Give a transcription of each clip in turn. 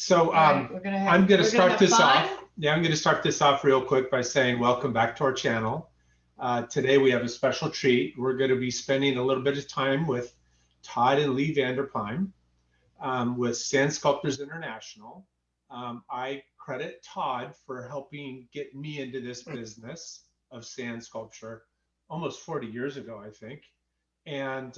So Right, I'm going to start this fun. off. Yeah, I'm going to start this off real quick by saying welcome back to our channel. Today we have a special treat. We're going to be spending a little bit of time with Todd and Lee Vander Pluym with Sand Sculptors International. I credit Todd for helping get me into this business of sand sculpture almost 40 years ago, I think. And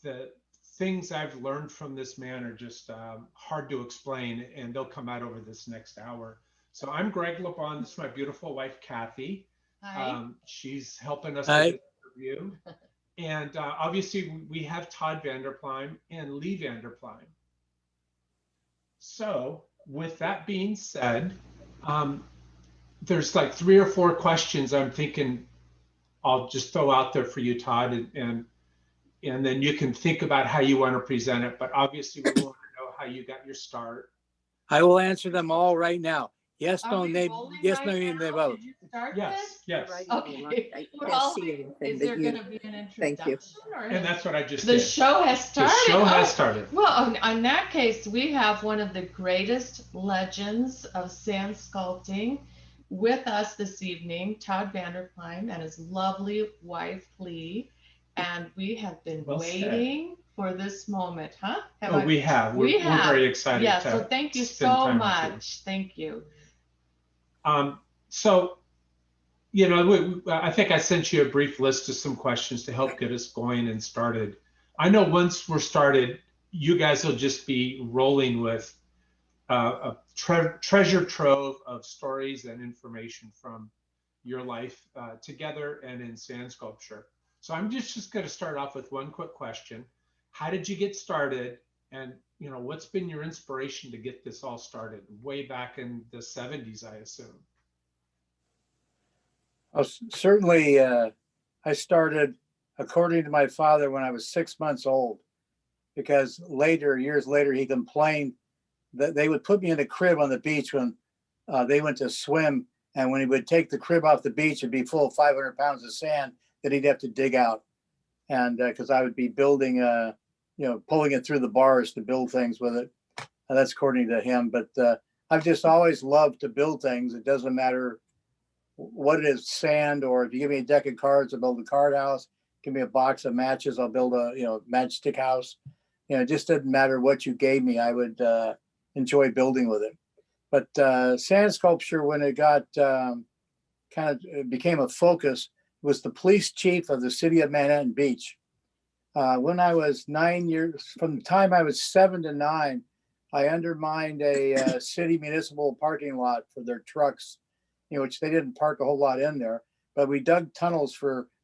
the things I've learned from this man are just hard to explain, and they'll come out over this next hour. So I'm Greg LeBon. This is my beautiful wife, Kathy. Hi. She's helping us Hi. with this interview. And obviously, we have Todd Vander Pluym and Lee Vander Pluym. So with that being said, there's like 3 or 4 questions I'm thinking I'll just throw out there for you, Todd, and then you can think about how you want to present it. But obviously, we want to know how you got your start. I will answer them all right now. Yes, Are no, we name, rolling yes, right no, now? they vote. Did you start Yes, this? yes. Okay. I Well, can't see anything. is there going to be an introduction? Or And that's what I just the did. show has The started? show has Oh, started. well, in that case, we have one of the greatest legends of sand sculpting with us this evening, Todd Vander Pluym and his lovely wife, Lee. And we have been Well said. waiting for this moment, huh? We have. We're very excited. Yeah, to so thank you spend so time with you. much. Thank you. So, you know, I think I sent you a brief list of some questions to help get us going and started. I know once we're started, you guys will just be rolling with a treasure trove of stories and information from your life together and in sand sculpture. So I'm just going to start off with one quick question. How did you get started? And, you know, what's been your inspiration to get this all started way back in the 70s, I assume? Well, certainly, I started, according to my father, when I was 6 months old, because years later, he complained that they would put me in a crib on the beach when they went to swim. And when he would take the crib off the beach, it'd be full of 500 pounds of sand that he'd have to dig out. And because I would be building, pulling it through the bars to build things with it. And that's according to him. But I've just always loved to build things. It doesn't matter what it is, sand, or if you give me a deck of cards, I'll build a card house. Give me a box of matches, I'll build a matchstick house. It just doesn't matter what you gave me. I would enjoy building with it. But sand sculpture, when it got became a focus, was the police chief of the city of Manhattan Beach. When I was 9 years, from the time I was 7 to 9, I undermined a city municipal parking lot for their trucks, which they didn't park a whole lot in there. But we dug tunnels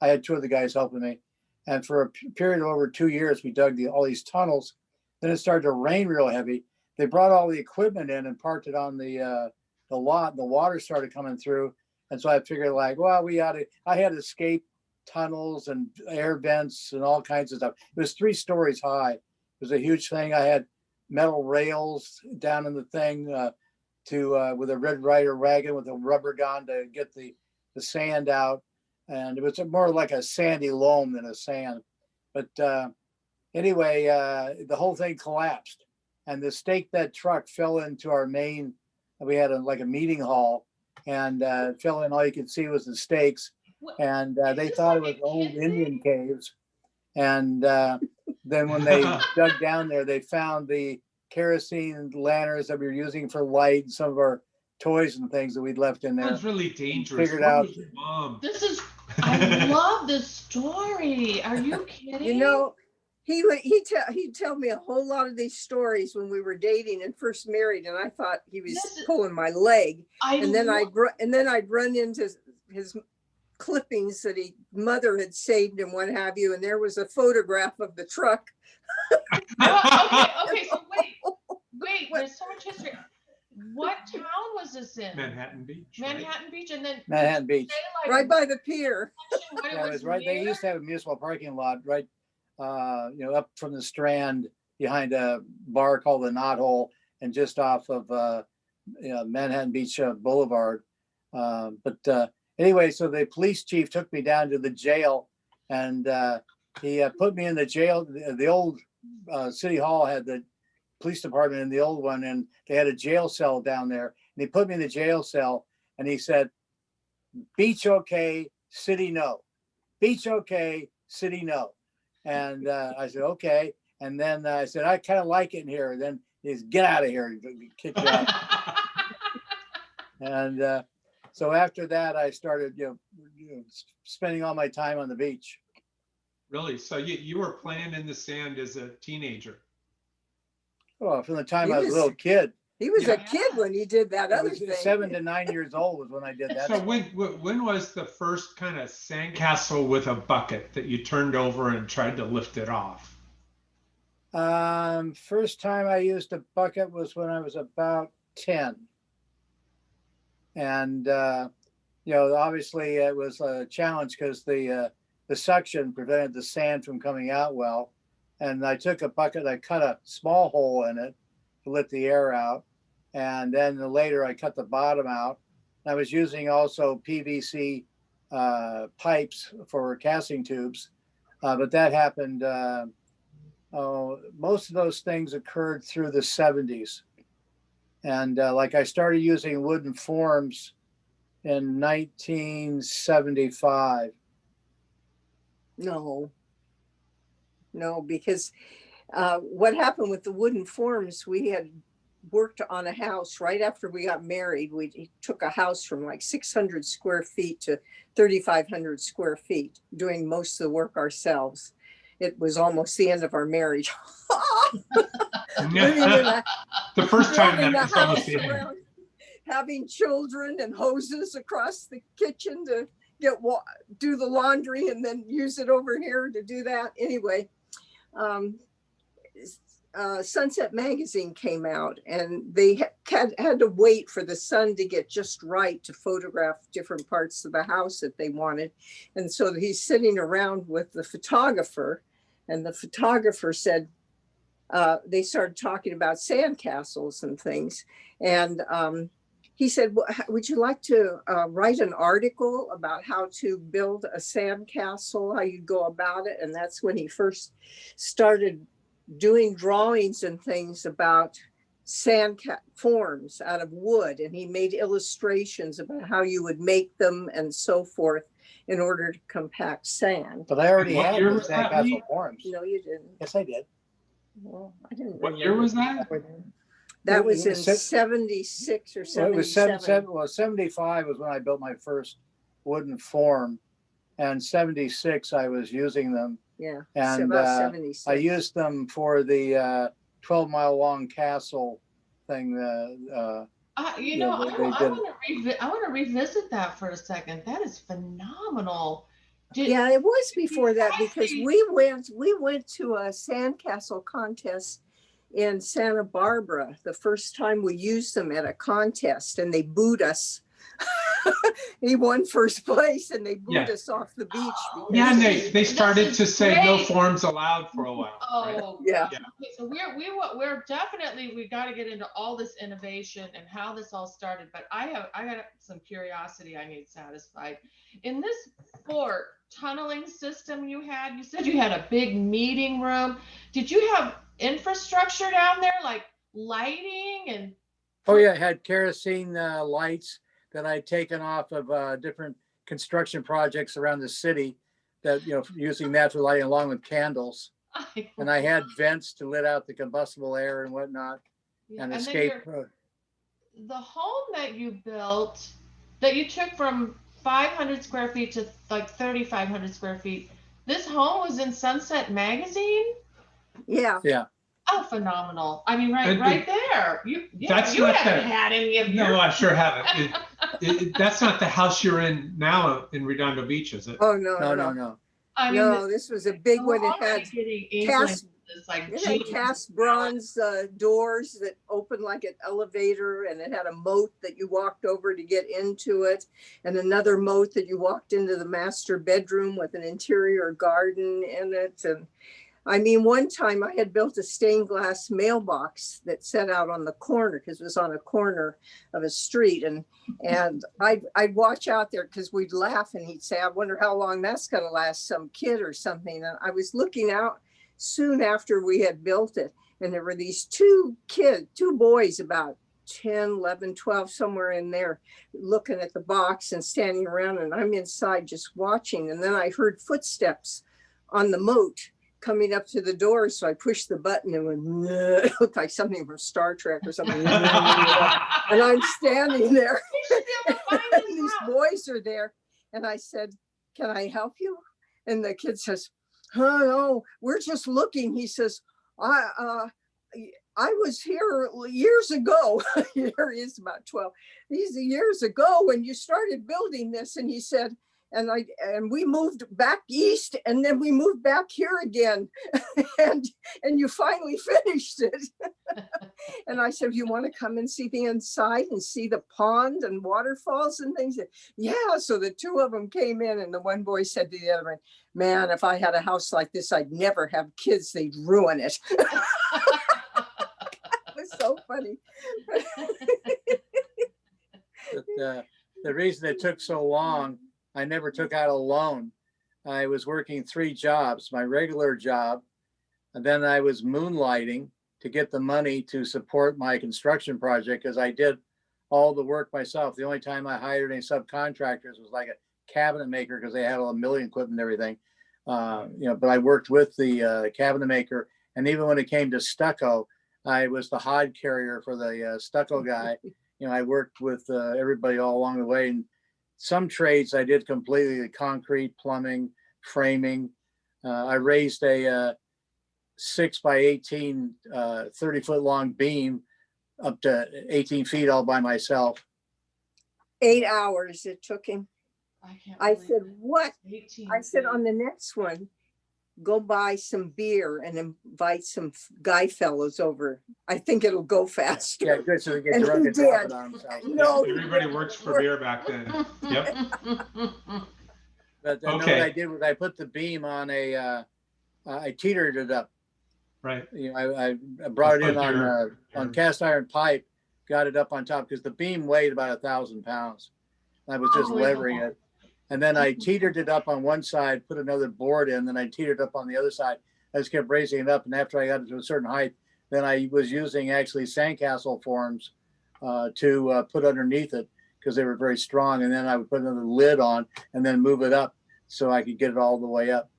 I had 2 of the guys helping me. And for a period of over 2 years, we dug all these tunnels. Then it started to rain real heavy. They brought all the equipment in and parked it on the lot. And the water started coming through. And so I figured I had escape tunnels and air vents and all kinds of stuff. It was 3 stories high. It was a huge thing. I had metal rails down in the thing with a Red Ryder wagon with a rubber gun to get the sand out. And it was more like a sandy loam than a sand. But anyway, the whole thing collapsed. And the stake bed truck fell into our main, we had a meeting hall, and fell in. All you could see was the stakes. And they thought it was old Indian caves. And then when they dug down there, they found the kerosene lanterns that we were using for light and some of our toys and things that we'd left in there. Sounds really dangerous. Figured out. Mom? I love this story. Are you kidding? He'd tell me a whole lot of these stories when we were dating and first married, and I thought he was pulling my leg. And then I'd run into his clippings that mother had saved and what have you, and there was a photograph of the truck. Okay, so wait, there's so much history. What town was this in? Manhattan Beach. Manhattan Beach, and then Manhattan Beach, right by the pier. Yeah, it was right. They used to have a municipal parking lot right, up from the Strand behind a bar called the Knot Hole, and just off of Manhattan Beach Boulevard. But anyway, so the police chief took me down to the jail, and he put me in the jail. The old city hall had the police department in the old one, and they had a jail cell down there. And he put me in the jail cell, and he said, "Beach okay, city no. Beach okay, city no." And I said, "Okay." And then I said, "I kind of like it in here." And then he said, "Get out of here." He kicked you out. And so after that, I started, spending all my time on the beach. Really? So you were playing in the sand as a teenager? Well, from the time I was a little kid. He was a kid when he did that other thing. 7 to 9 years old was when I did that. So when was the first kind of sandcastle with a bucket that you turned over and tried to lift it off? First time I used a bucket was when I was about 10. And, obviously it was a challenge because the suction prevented the sand from coming out well. And I took a bucket, I cut a small hole in it to let the air out. And then later I cut the bottom out. I was using also PVC pipes for casting tubes, but that happened, most of those things occurred through the 70s. And I started using wooden forms in 1975. No, because what happened with the wooden forms, we had worked on a house right after we got married. We took a house from like 600 square feet to 3,500 square feet, doing most of the work ourselves. It was almost the end of our marriage. The first time that was almost the end. Having children and hoses across the kitchen to do the laundry and then use it over here to do that. Anyway, Sunset Magazine came out, and they had to wait for the sun to get just right to photograph different parts of the house that they wanted. And so he's sitting around with the photographer, and the photographer said, they started talking about sandcastles and things. And he said, "Would you like to write an article about how to build a sandcastle, how you go about it?" And that's when he first started doing drawings and things about sand forms out of wood. And he made illustrations about how you would make them and so forth in order to compact sand. But I already had the sandcastle forms. No, you didn't. Yes, I did. Well, I didn't. What year was that? That was in 76 or 77. Well, 75 was when I built my first wooden form, and 76 I was using them. Yeah, and about 76. I used them for the 12-mile long castle thing. I want to revisit that for a second. That is phenomenal. Yeah, it was before that, because we went to a sandcastle contest in Santa Barbara the first time we used them at a contest, and they booed us. He won first place, and they booed us off the beach. Yeah, and they started to say no forms allowed for a while. Oh, right? Yeah. Okay, so we're definitely, we got to get into all this innovation and how this all started. But I got some curiosity I need satisfied. In this fort tunneling system you said you had a big meeting room. Did you have infrastructure down there, like lighting and? Oh yeah, I had kerosene lights that I'd taken off of different construction projects around the city, that using natural lighting along with candles. And I had vents to let out the combustible air and whatnot, and escape. The home that you built, that you took from 500 square feet to like 3,500 square feet, this home was in Sunset Magazine? Yeah. Oh, phenomenal. I mean, right there. You haven't had any of your... No, I sure haven't. That's not the house you're in now in Redondo Beach, is it? Oh, no. I mean, no, this was a big one. It had cast bronze doors that opened like an elevator, and it had a moat that you walked over to get into it, and another moat that you walked into the master bedroom with an interior garden in it. And I mean, one time I had built a stained glass mailbox that set out on the corner, because it was on a corner of a street. And I'd watch out there, because we'd laugh, and he'd say, "I wonder how long that's going to last, some kid or something." And I was looking out soon after we had built it, And there were these two boys about 10, 11, 12, somewhere in there, looking at the box and standing around, and I'm inside just watching. And then I heard footsteps on the moat coming up to the door. So I pushed the button and went, it looked like something from Star Trek or something. And I'm standing there and these boys are there. And I said, can I help you? And the kid says, oh, no, we're just looking. He says, I was here years ago. Here he is, about 12. These are years ago when you started building this. And he said, and we moved back east, and then we moved back here again, and you finally finished it. And I said, you want to come and see the inside and see the pond and waterfalls and things? Yeah. So the two of them came in, and the one boy said to the other one, man, if I had a house like this, I'd never have kids. They'd ruin it. So funny. But, the reason it took so long, I never took out a loan. I was working 3 jobs, my regular job, and then I was moonlighting to get the money to support my construction project, because I did all the work myself. The only time I hired any subcontractors was like a cabinet maker, because they had all the milling equipment and everything. But I worked with the cabinet maker, and even when it came to stucco, I was the hod carrier for the stucco guy. I worked with everybody all along the way. And some trades I did completely: the concrete, plumbing, framing. I raised a 6 by 18, 30-foot long beam up to 18 feet all by myself. 8 hours it took him. I said, what? 18 I said, on the next one, go buy some beer and invite some guy fellows over. I think it'll go faster. Yeah, good. So they get And drunk he and drop did. it on themselves. No, everybody works for beer back then. Yep. But then what I did was I put the beam on I teetered it up. Right. I brought it in on cast iron pipe, got it up on top, because the beam weighed about 1,000 pounds. I was just levering it. And then I teetered it up on one side, put another board in, then I teetered up on the other side. I just kept raising it up. And after I got it to a certain height, then I was using actually Sandcastle forms to put underneath it, because they were very strong. And then I would put another lid on and then move it up so I could get it all the way up.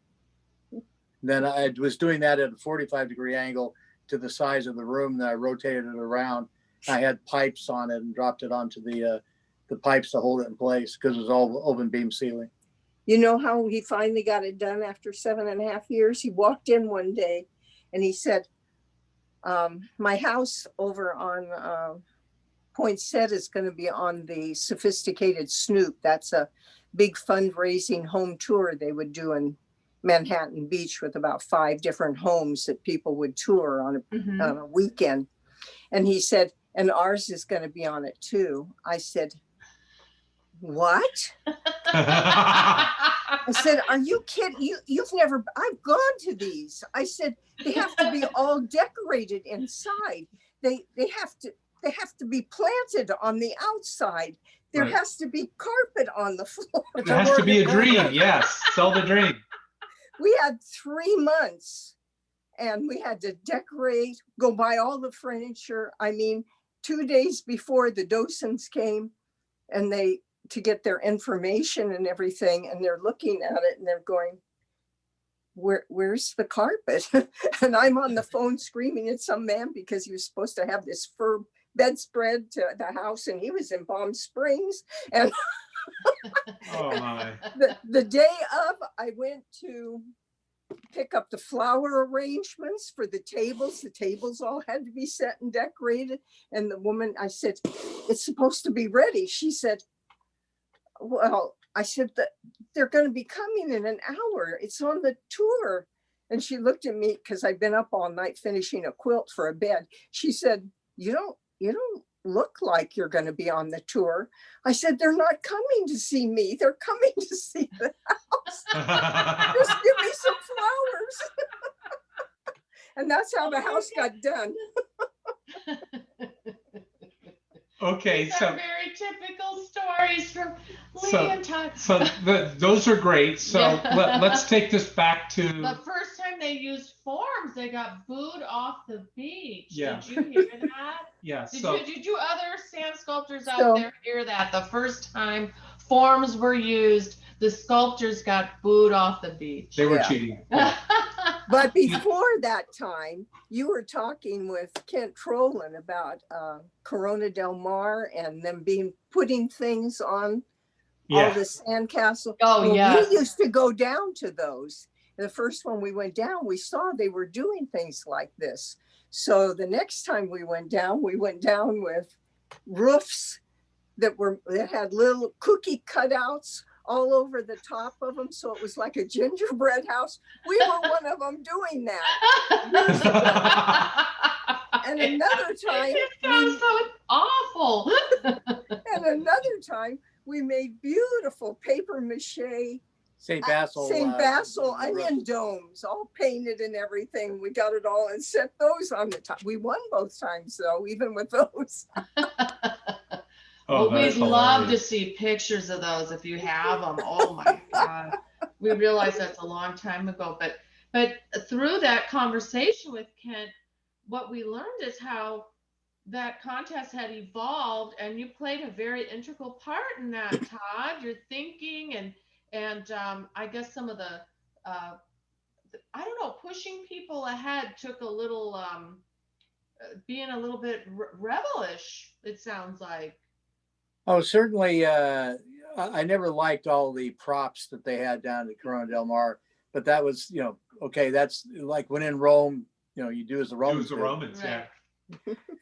Then I was doing that at a 45-degree angle to the size of the room. Then I rotated it around. I had pipes on it and dropped it onto the pipes to hold it in place, because it was all open beam ceiling. You know how he finally got it done after 7.5 years? He walked in one day and he said, my house over on Poinsett is going to be on the Sophisticated Snoop. That's a big fundraising home tour they would do in Manhattan Beach, with about 5 different homes that people would tour on a weekend. And he said, and ours is going to be on it too. I said, what? I said, are you kidding? You've never, I've gone to these. I said, they have to be all decorated inside. They have to be planted on the outside. There has to be carpet on the floor. There has to be a dream. Yes. Sell the dream. We had 3 months, and we had to decorate, go buy all the furniture. I mean, 2 days before the docents came, and to get their information and everything, and they're looking at it and they're going, where's the carpet? And I'm on the phone screaming at some man, because he was supposed to have this fur bedspread to the house, and he was in Palm Springs. And oh my. The day of, I went to pick up the flower arrangements for the tables. The tables all had to be set and decorated. And the woman, I said, it's supposed to be ready. She said, well, I said that they're going to be coming in an hour. It's on the tour. And she looked at me, because I'd been up all night finishing a quilt for a bed. She said, you don't look like you're going to be on the tour. I said, they're not coming to see me. They're coming to see the house. Just give me some flowers. And that's how the house got done. Okay, These so are very typical stories from Lee and Todd. those are great. So let's take this back to the first time time they used forms, they got booed off the beach. Yeah. Did you hear that? Yeah. Did you other sand sculptors out So- there hear that? The first time forms were used, the sculptors got booed off the beach. They were Yeah. cheating. Yeah. But before that time, you were talking with Kent Trolin about Corona del Mar and them putting things on all the Sandcastle. Oh, well, yes. we used to go down to those. The first one we went down, we saw they were doing things like this. So the next time we went down with roofs that had little cookie cutouts all over the top of them. So it was like a gingerbread house. We were one of them doing that. And another time, It sounds so awful. and another time we made beautiful paper mache St. Basil onion domes, all painted and everything. We got it all and set those on the top. We won both times though, even with those. Well, we'd love to see pictures of those if you have them. Oh my God. We realize that's a long time ago, but through that conversation with Kent, what we learned is how that contest had evolved, and you played a very integral part in that, Todd. Your thinking and I guess some of the I don't know, pushing people ahead took a little being a little bit rebellish, it sounds like. Oh, certainly. I never liked all the props that they had down at Corona del Mar, but that was, okay. That's like when in Rome, you do as the Romans. Right.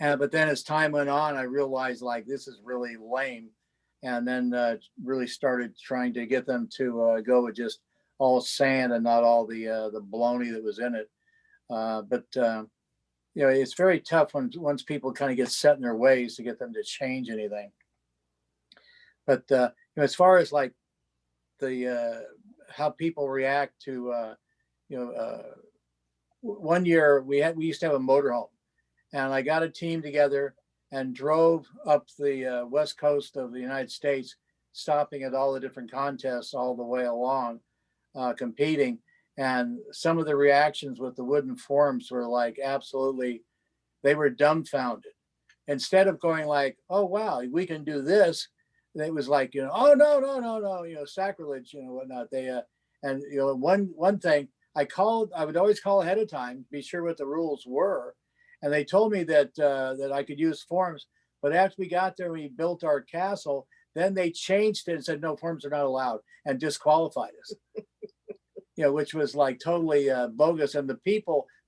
Yeah. But then as time went on, I realized like this is really lame, and then really started trying to get them to go with just all sand and not all the baloney that was in it. But it's very tough once people kind of get set in their ways to get them to change anything. But as far as like the how people react to one year we used to have a motorhome, and I got a team together and drove up the west coast of the United States, stopping at all the different contests all the way along, competing. And some of the reactions with the wooden forms were like absolutely, they were dumbfounded. Instead of going like, oh wow, we can do this, it was like, oh no, sacrilege, whatnot. They and one thing I would always call ahead of time, be sure what the rules were, and they told me that that I could use forms. But after we got there, we built our castle. Then they changed it and said no, forms are not allowed, and disqualified us. Which was like totally bogus. And the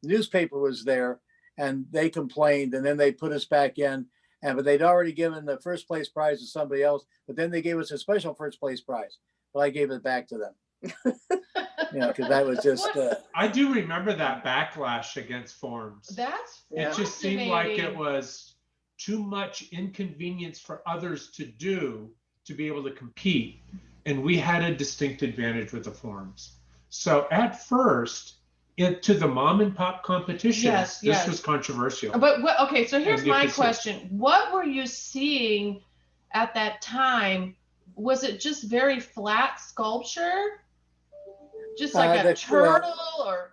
newspaper was there, and they complained, and then they put us back in. But they'd already given the first place prize to somebody else, but then they gave us a special first place prize. But I gave it back to them. Because that was just. I do remember that backlash against forms. That's it just seemed like it was too much inconvenience for others to do to be able to compete, and we had a distinct advantage with the forms. So at first, to the mom and pop competitions, this was controversial. But okay, so here's my question. What were you seeing at that time? Was it just very flat sculpture? Just like a turtle or?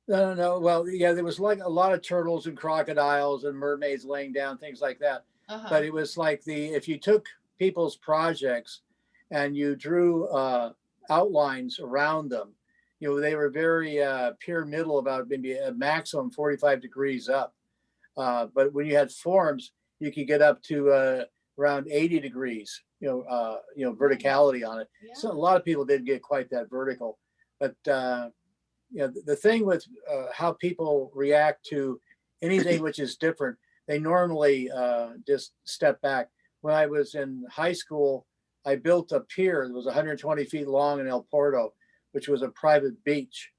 No. Well, yeah, there was like a lot of turtles and crocodiles and mermaids laying down, things like that. But it was like if you took people's projects and you drew outlines around them, they were very pyramidal, about maybe a maximum 45 degrees up. But when you had forms, you could get up to around 80 degrees, verticality on it. Yeah. So a lot of people didn't get quite that vertical. But the thing with how people react to anything which is different, they normally just step back. When I was in high school, I built a pier that was 120 feet long in El Porto, which was a private beach.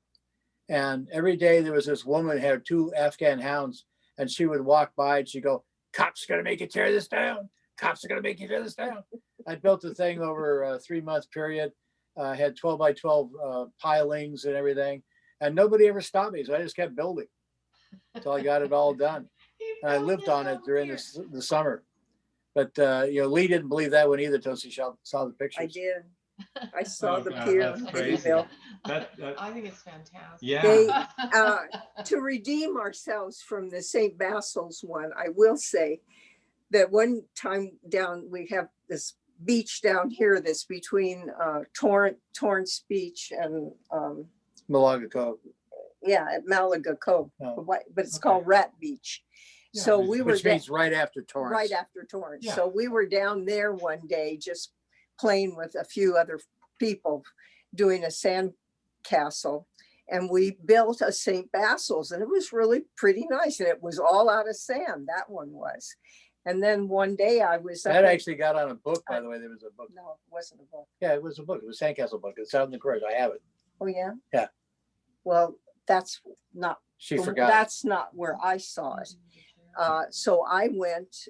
And every day there was this woman who had 2 Afghan hounds, and she would walk by and she'd go, "Cops are gonna make you tear this down. Cops are gonna make you tear this down." I built the thing over a 3-month period. Had 12 by 12 pilings and everything, and nobody ever stopped me. So I just kept building until I got it all done. And I lived on it during the summer. But Lee didn't believe that one either until she saw the pictures. I did. I saw the God, pier. that's in crazy. Bill. I think it's fantastic. Yeah. They, to redeem ourselves from the St. Basil's one, I will say that one time down, we have this beach down here that's between Torrance Beach and Malaga Cove. yeah, at Malaga Cove, Oh. but it's Okay. called Rat Beach. Yeah, So we were Which means right after Torrance. right after Torrance. Yeah. So we were down there one day just playing with a few other people doing a sand castle, and we built a St. Basil's, and it was really pretty nice, and it was all out of sand. That one was. And then one day I was That actually got on a book, by the way. There was a book. no, it wasn't a book. Yeah, it was a book. It was a Sandcastle book. It's out in the garage. I have it. Oh yeah. Yeah. Well, that's not. She forgot. That's not where I saw it. So I went.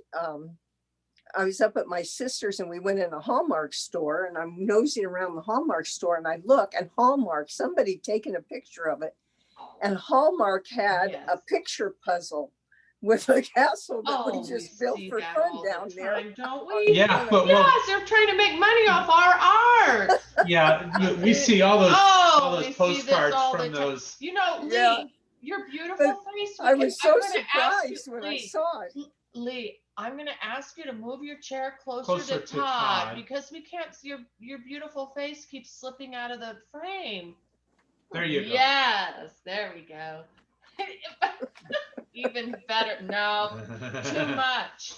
I was up at my sister's, and we went in a Hallmark store, and I'm nosing around the Hallmark store, and I look, and Hallmark, somebody taking a picture of it, and Hallmark had a picture puzzle with a castle that we just built for fun down there. Don't we? Yeah, but yes, they're trying to make money off our art. yeah, we see all those postcards from those. You know, Lee, Yeah. your beautiful face. I was so I'm gonna ask surprised you, when I Lee, saw it. Lee, I'm going to ask you to move your chair closer Closer to to Todd, Todd. because we can't see your beautiful face keeps slipping out of the frame. There you go. Yes, there we go. Even better. No, too much.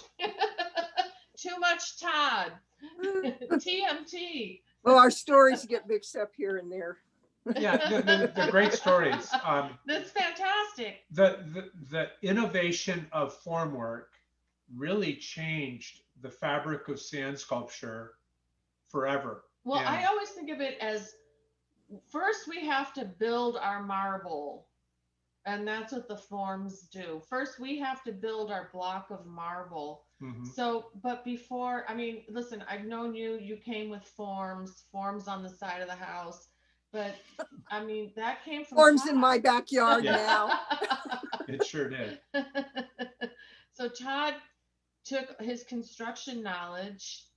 Too much Todd. TMT. Well, our stories get mixed up here and there. Yeah, the great stories. That's fantastic. The innovation of formwork really changed the fabric of sand sculpture forever. Well, And- I always think of it as first we have to build our marble, and that's what the forms do. First, we have to build our block of marble. Mhm. So, but before, I mean, listen, I've known you came with forms on the side of the house, but I mean, that came from Forms Todd. in my backyard Yeah. now. It sure did. So Todd took his construction knowledge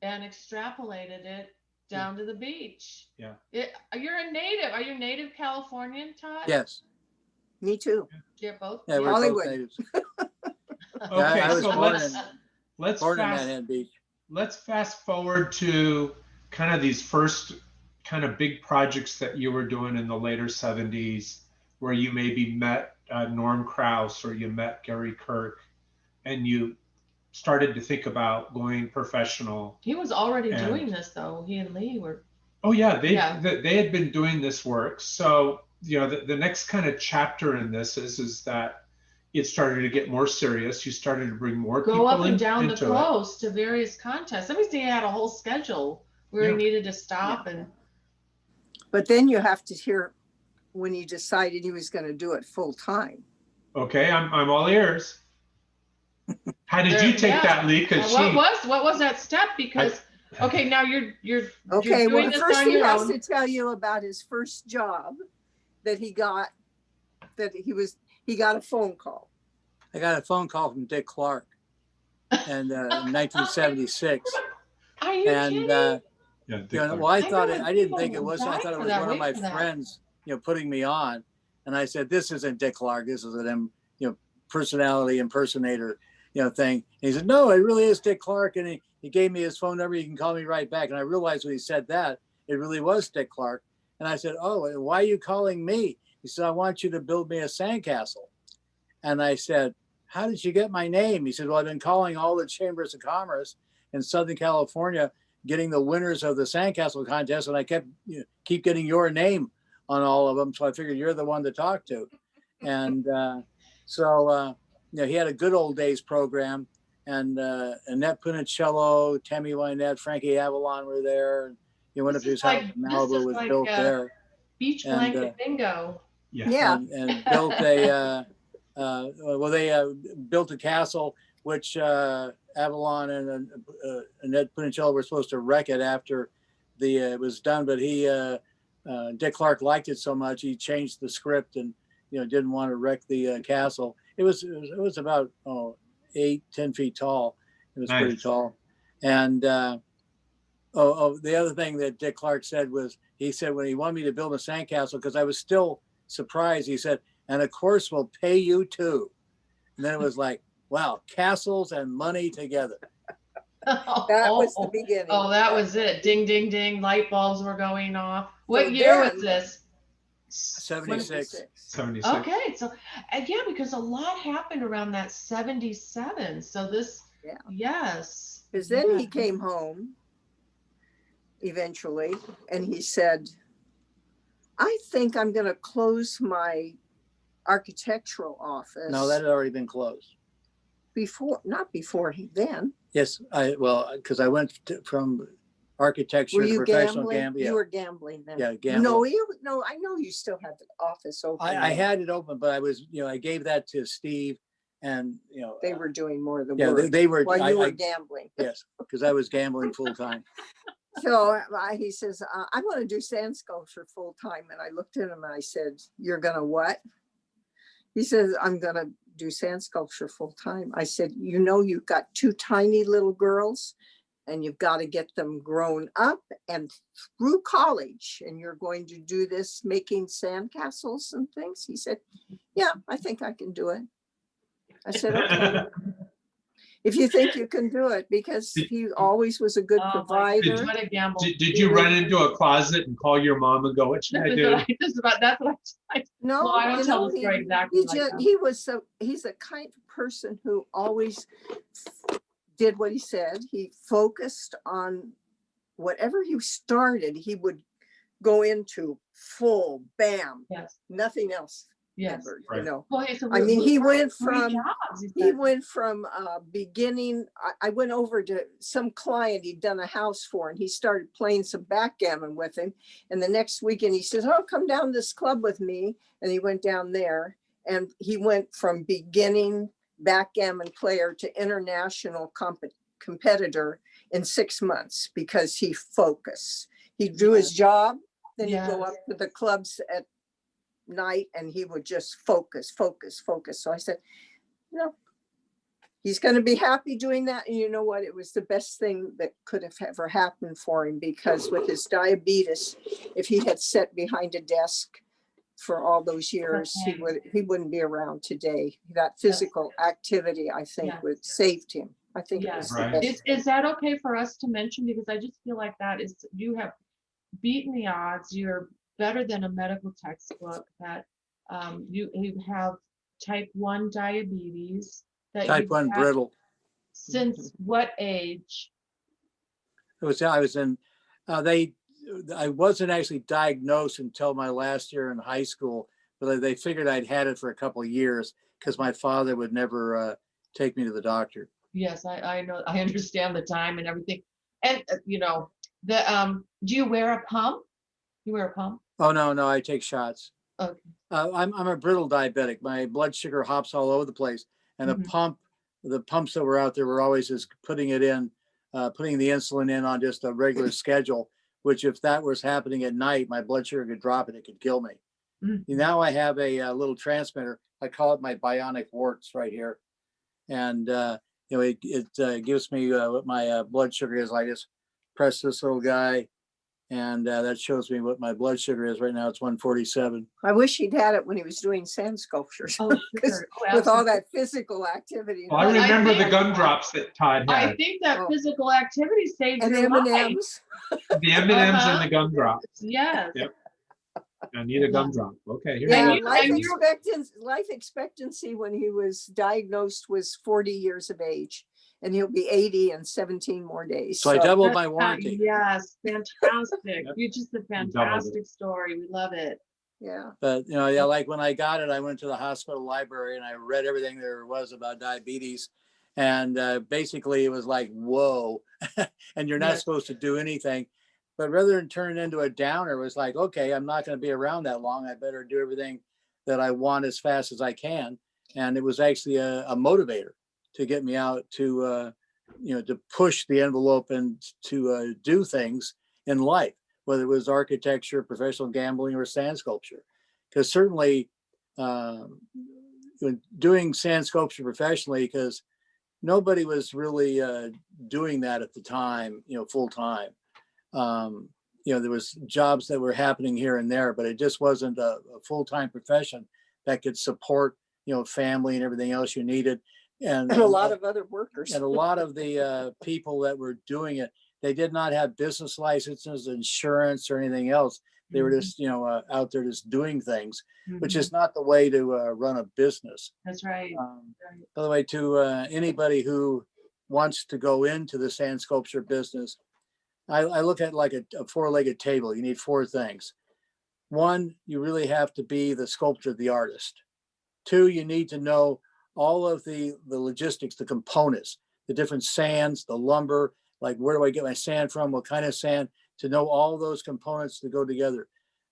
and extrapolated it down to the beach. Yeah. You're a native. Are you native Californian, Todd? Yes. Me too. You're both. Yeah, we're Hollywood. both natives. Okay, I was so born let's in fast Manhattan Beach. let's fast forward to kind of these first kind of big projects that you were doing in the later 70s, where you maybe met Norm Krause or you met Gary Kirk, and you started to think about going professional. He was already And- doing this though. He and Lee were. Oh yeah, Yeah. they had been doing this work. So you know the next kind of chapter in this is that it started to get more serious. You started to bring more Go people up and down the into it. coast to various contests. Let me see, he had a whole schedule where Yeah. he needed to stop and But then you have to hear when he decided he was going to do it full time. Okay, I'm all ears. How did you take Yeah. that, Lee? Because what was that step? Because okay, now you're Okay, doing well, this first on he your has own. to tell you about his first job that he got, he got a phone call. I got a phone call from Dick Clark in 1976. Are you And kidding? yeah, you know, well, I thought know I didn't people think it was. I die thought it for was that, one of wait my for that. friends, you know, putting me on. And I said, "This isn't Dick Clark. This is an, you know, personality impersonator, you know, thing." And he said, "No, it really is Dick Clark." And he gave me his phone number. You can call me right back. And I realized when he said that, it really was Dick Clark. And I said, "Oh, why are you calling me?" He said, "I want you to build me a sandcastle." And I said, "How did you get my name?" He said, "Well, I've been calling all the chambers of commerce in Southern California, getting the winners of the sandcastle contest, and I keep getting your name on all of them. So I figured you're the one to talk to." And so you know, he had a good old days program, and Annette Punicello, Tammy Wynette, Frankie Avalon were there. And he went up to his house. Malibu was built there. Beach And, blanket bingo. Yeah. And built a they built a castle which Avalon and Annette Punicello were supposed to wreck it after it was done, but Dick Clark liked it so much he changed the script and, you know, didn't want to wreck the castle. It was about 8-10 feet tall. It was pretty Nice. tall. And the other thing that Dick Clark said was, he said when he wanted me to build a sandcastle, because I was still surprised, he said, and of course we'll pay you too. And then it was like, wow, castles and money together. That was the beginning. Oh, that was it. Ding, ding, ding. Light bulbs were going off. What year was this? 76. 76. Okay, so again, because a lot happened around that 77. So this, yes. Because then he came home eventually and he said, I think I'm going to close my architectural office. No, that had already been closed. Not before then. Yes, because I went from architecture to professional gambling. You were gambling then. Yeah, gambling. No, I know you still had the office open. I had it open, but I was, I gave that to Steve, and they were doing more of the work. Yeah, they were. While you were gambling. Yes, because I was gambling full time. So he says, I want to do sand sculpture full time, and I looked at him and I said, "You're gonna what?" He says, "I'm gonna do sand sculpture full time." I said, "You've got 2 tiny little girls, and you've got to get them grown up and through college, and you're going to do this making sandcastles and things." He said, "Yeah, I think I can do it." I said, "Okay." If you think you can do it, because he always was a good provider. What a gamble. Did you run into a closet and call your mom and go, what should I do? That's what I No, well, I don't tell the story exactly. He's a kind of person who always did what he said. He focused on whatever he started, he would go into full, bam, nothing else. Yes. Ever, right. Well, I mean, he went from beginning. I went over to some client he'd done a house for, and he started playing some backgammon with him. And the next weekend he says, "Oh, come down to this club with me." And he went down there, and he went from beginning backgammon player to international competitor in 6 months, because he focused. He'd do his job, then he'd go up to the clubs at night and he would just focus. So I said, he's going to be happy doing that. And you know what? It was the best thing that could have ever happened for him, because with his diabetes, if he had sat behind a desk for all those years, he wouldn't be around today. That physical activity, I think, would saved him. I think it was the best. Is that okay for us to mention? Because I just feel like you have beaten the odds. You're better than a medical textbook. That you have type 1 diabetes. Type 1 brittle. Since what age? I wasn't actually diagnosed until my last year in high school, but they figured I'd had it for a couple of years because my father would never take me to the doctor. Yes, I know. I understand the time and everything. And do you wear a pump? You wear a pump? Oh, no, I take shots. Okay. I'm a brittle diabetic. My blood sugar hops all over the place. And the pumps that were out there were always just putting the insulin in on just a regular schedule, which if that was happening at night, my blood sugar could drop and it could kill me. Now I have a little transmitter. I call it my bionic warts right here. And, it gives me what my blood sugar is. I just press this little guy, and that shows me what my blood sugar is. Right now it's 147. I wish he'd had it when he was doing sand sculptures. Oh, sure. With all that physical activity. Well, I remember the gumdrops that Todd had. I think that physical activity saved and your life. M&Ms. The M&Ms and the gumdrops. Yes. Yep. I need a gumdrop. Okay. Life expectancy when he was diagnosed was 40 years of age, and he'll be 80 in 17 more days. So I doubled my warranty. Yes, fantastic. You're just a fantastic story. We love it. Yeah. But like when I got it, I went to the hospital library and I read everything there was about diabetes. And basically it was like, whoa, and you're not supposed to do anything. But rather than turn it into a downer, it was like, okay, I'm not going to be around that long. I better do everything that I want as fast as I can. And it was actually a motivator to get me out to, to push the envelope and to do things in life, whether it was architecture, professional gambling, or sand sculpture. Because certainly doing sand sculpture professionally, because nobody was really doing that at the time, full time. You know, there was jobs that were happening here and there, but it just wasn't a full-time profession that could support, you know, family and everything else you needed. And a lot of other workers. And a lot of the people that were doing it, they did not have business licenses, insurance, or anything else. They were just, you know, out there just doing things, which is not the way to run a business. That's right. By the way, to anybody who wants to go into the sand sculpture business, I look at like a four-legged table. You need four things. One, you really have to be the sculptor, the artist. Two, you need to know all of the logistics, the components, the different sands, the lumber, like where do I get my sand from, what kind of sand, to know all those components to go together.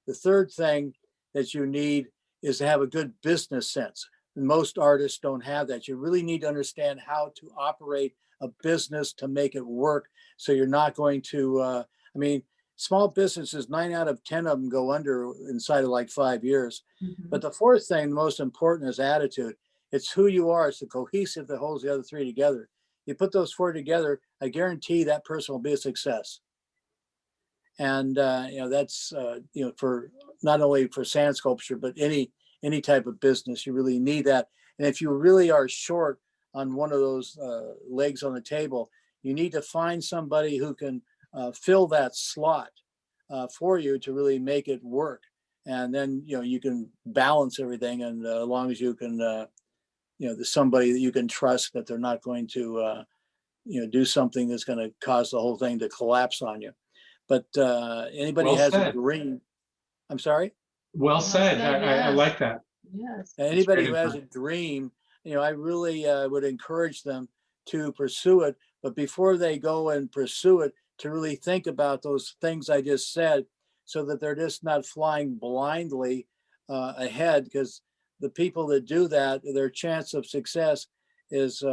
The third thing that you need is to have a good business sense. Most artists don't have that. You really need to understand how to operate a business to make it work. So you're not going to, I mean, small businesses, 9 out of 10 of them go under inside of like 5 years. But the fourth thing, the most important, is attitude. It's who you are. It's the cohesive that holds the other three together. You put those four together, I guarantee that person will be a success. And you know, that's you know, for not only for sand sculpture, but any type of business, you really need that. And if you really are short on one of those legs on the table, you need to find somebody who can fill that slot for you to really make it work. And then, you know, you can balance everything. And as long as you can, you know, there's somebody that you can trust that they're not going to, you know, do something that's going to cause the whole thing to collapse on you. But anybody Well has said. a dream. I'm sorry? Well said. I like that. Yes. Anybody who has a dream, you know, I really would encourage them to pursue it. But before they go and pursue it, to really think about those things I just said, so that they're just not flying blindly ahead, because the people that do that, their chance of success is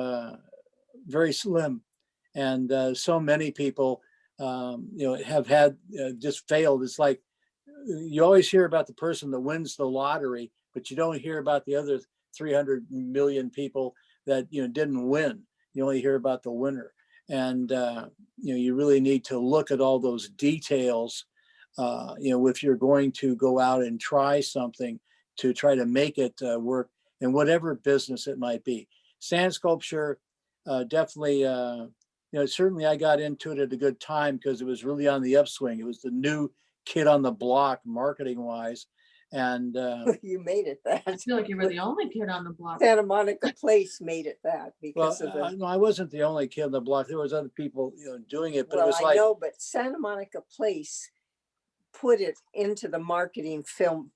very slim. And so many people, you know, have had just failed. It's like you always hear about the person that wins the lottery, but you don't hear about the other 300 million people that, you know, didn't win. You only hear about the winner. And you know, you really need to look at all those details. You know, if you're going to go out and try something to try to make it work in whatever business it might be. Sand sculpture, definitely, you know, certainly I got into it at a good time because it was really on the upswing. It was the new kid on the block, marketing wise. And you made it that. I feel like you were the only kid on the block. Santa Monica Place made it that because well, of the. No, I wasn't the only kid on the block. There was other people, you know, doing it, but Well, it was I like, know, but Santa Monica Place put it into the marketing film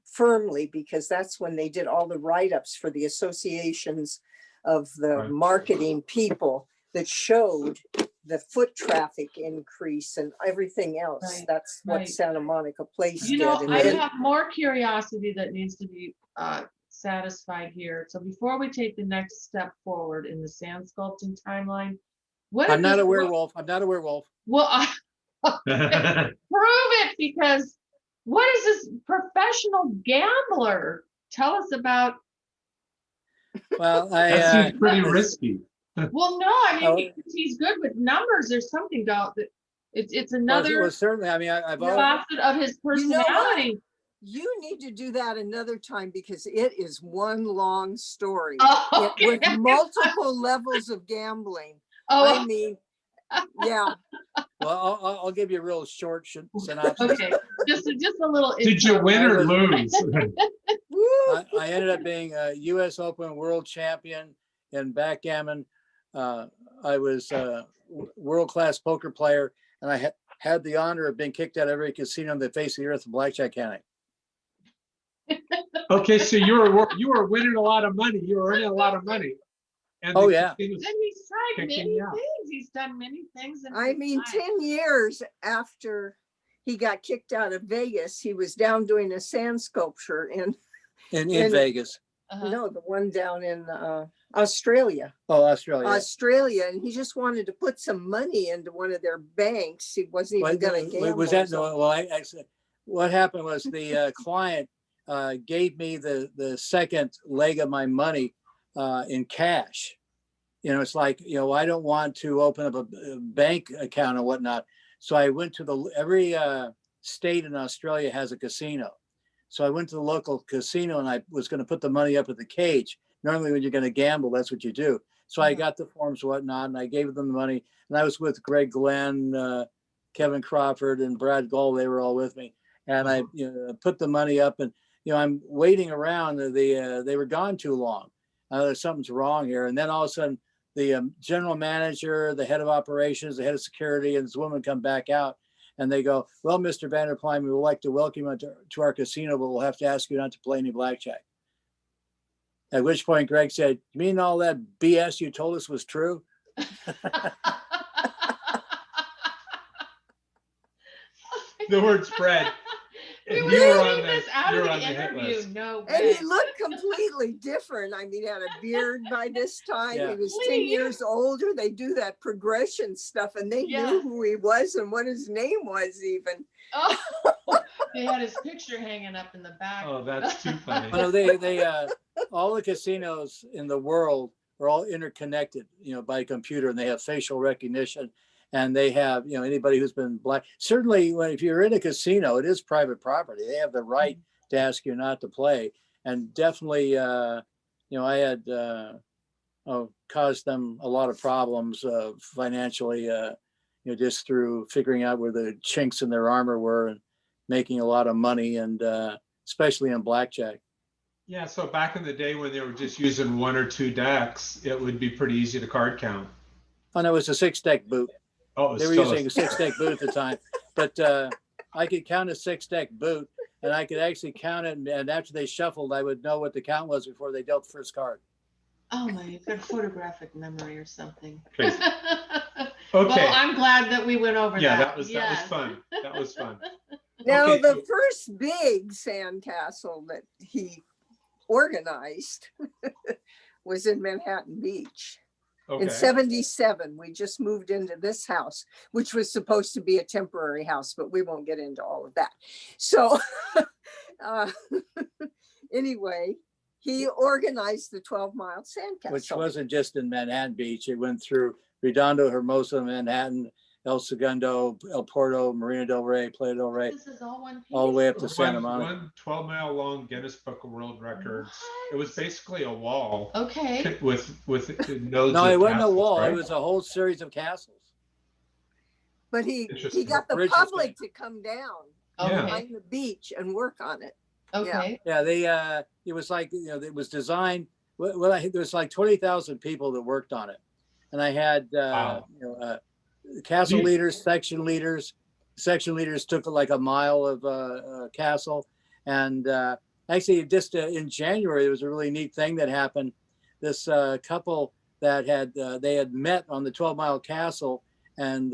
firmly, because that's when they did all the write-ups for the associations of the marketing people that showed the foot traffic increase and everything else. That's what Santa Monica Place you did. know, And I then, have more curiosity that needs to be satisfied here. So before we take the next step forward in the sand sculpting timeline, what I'm not a werewolf. I'm not a werewolf. Well, prove it, because what is this professional gambler? Tell us about. Well, that seems pretty risky. Well, no, I mean, he's good with numbers. There's something about that. It's another well, certainly. I mean, I've facet of his personality. You need to do that another time, because it is one long story Okay. with multiple levels of gambling. Oh, I mean, yeah. Well, I'll give you a real short synopsis. Okay, just a little. Did you win or lose? I ended up being a U.S. Open world champion in backgammon. I was a world-class poker player, and I had the honor of being kicked out of every casino on the face of the earth in Blackjack County. Okay, so you were winning a lot of money. You were earning a lot of money. And oh yeah. And he's tried many things. He's done many things. I mean, 10 years after he got kicked out of Vegas, he was down doing a sand sculpture in Vegas. No, the one down in Australia. Oh, Australia. Australia, and he just wanted to put some money into one of their banks. He wasn't even going to gamble. Was that no? Well, what happened was the client gave me the second leg of my money in cash. You know, it's like, you know, I don't want to open up a bank account or whatnot. So I went to every state in Australia has a casino. So I went to the local casino and I was going to put the money up at the cage. Normally when you're going to gamble, that's what you do. So I got the forms, whatnot, and I gave them the money. And I was with Greg Glenn, Kevin Crawford, and Brad Gold. They were all with me. And I put the money up, and I'm waiting around. They were gone too long. Something's wrong here. And then all of a sudden, the general manager, the head of operations, the head of security, and this woman come back out, and they go, "Well, Mr. Vander Pluym, we would like to welcome you to our casino, but we'll have to ask you not to play any blackjack." At which point Greg said, "You mean all that BS you told us was true?" The word spread. We And were you were leaving on this the, out you're of on the the hit interview. list. No And way. he looked completely different. I mean, he had a beard by this time. Yeah. He was 10 years older. They do that progression stuff, and they knew who he was and what his name was even. Oh, they had his picture hanging up in the back. Oh, that's too funny. Well, they all the casinos in the world are all interconnected, by computer, and they have facial recognition, and they have, anybody who's been black. Certainly, if you're in a casino, it is private property. They have the right to ask you not to play, and definitely, I had caused them a lot of problems financially, just through figuring out where the chinks in their armor were and making a lot of money, and especially in blackjack. Yeah, so back in the day when they were just using 1 or 2 decks, it would be pretty easy to card count. Oh, no, it was a 6-deck boot. Oh, They were using a 6-deck boot at the time, but I could count a 6-deck boot, and I could actually count it. And after they shuffled, I would know what the count was before they dealt the first card. Oh my, you've got photographic memory or something. Crazy. Well, Okay. I'm glad that we went over Yeah, that. that was fun. That was fun. Now, Okay, the first big sandcastle that he organized was in Manhattan Beach. Okay. In 77, we just moved into this house, which was supposed to be a temporary house, but we won't get into all of that. So anyway, he organized the 12-mile Sandcastle. Which wasn't just in Manhattan Beach. It went through Redondo, Hermosa, Manhattan, El Segundo, El Porto, Marina del Rey, Playa del Rey, This is all one piece. all the way up to Santa Monica. One 12-mile long Guinness Book of World Records. It was basically a wall. Okay. With nodes. No, of it wasn't a castles, wall. right? It was a whole series of castles. But he Interesting. got the Bridges public to come down Yeah. behind the beach and work on it. Okay. Yeah, it was like, it was designed. There was like 20,000 people that worked on it, and I had Wow. castle Neat. leaders, section leaders. Section leaders took like a mile of castle, and actually, just in January, there was a really neat thing that happened. This couple that they had met on the 12-mile castle, and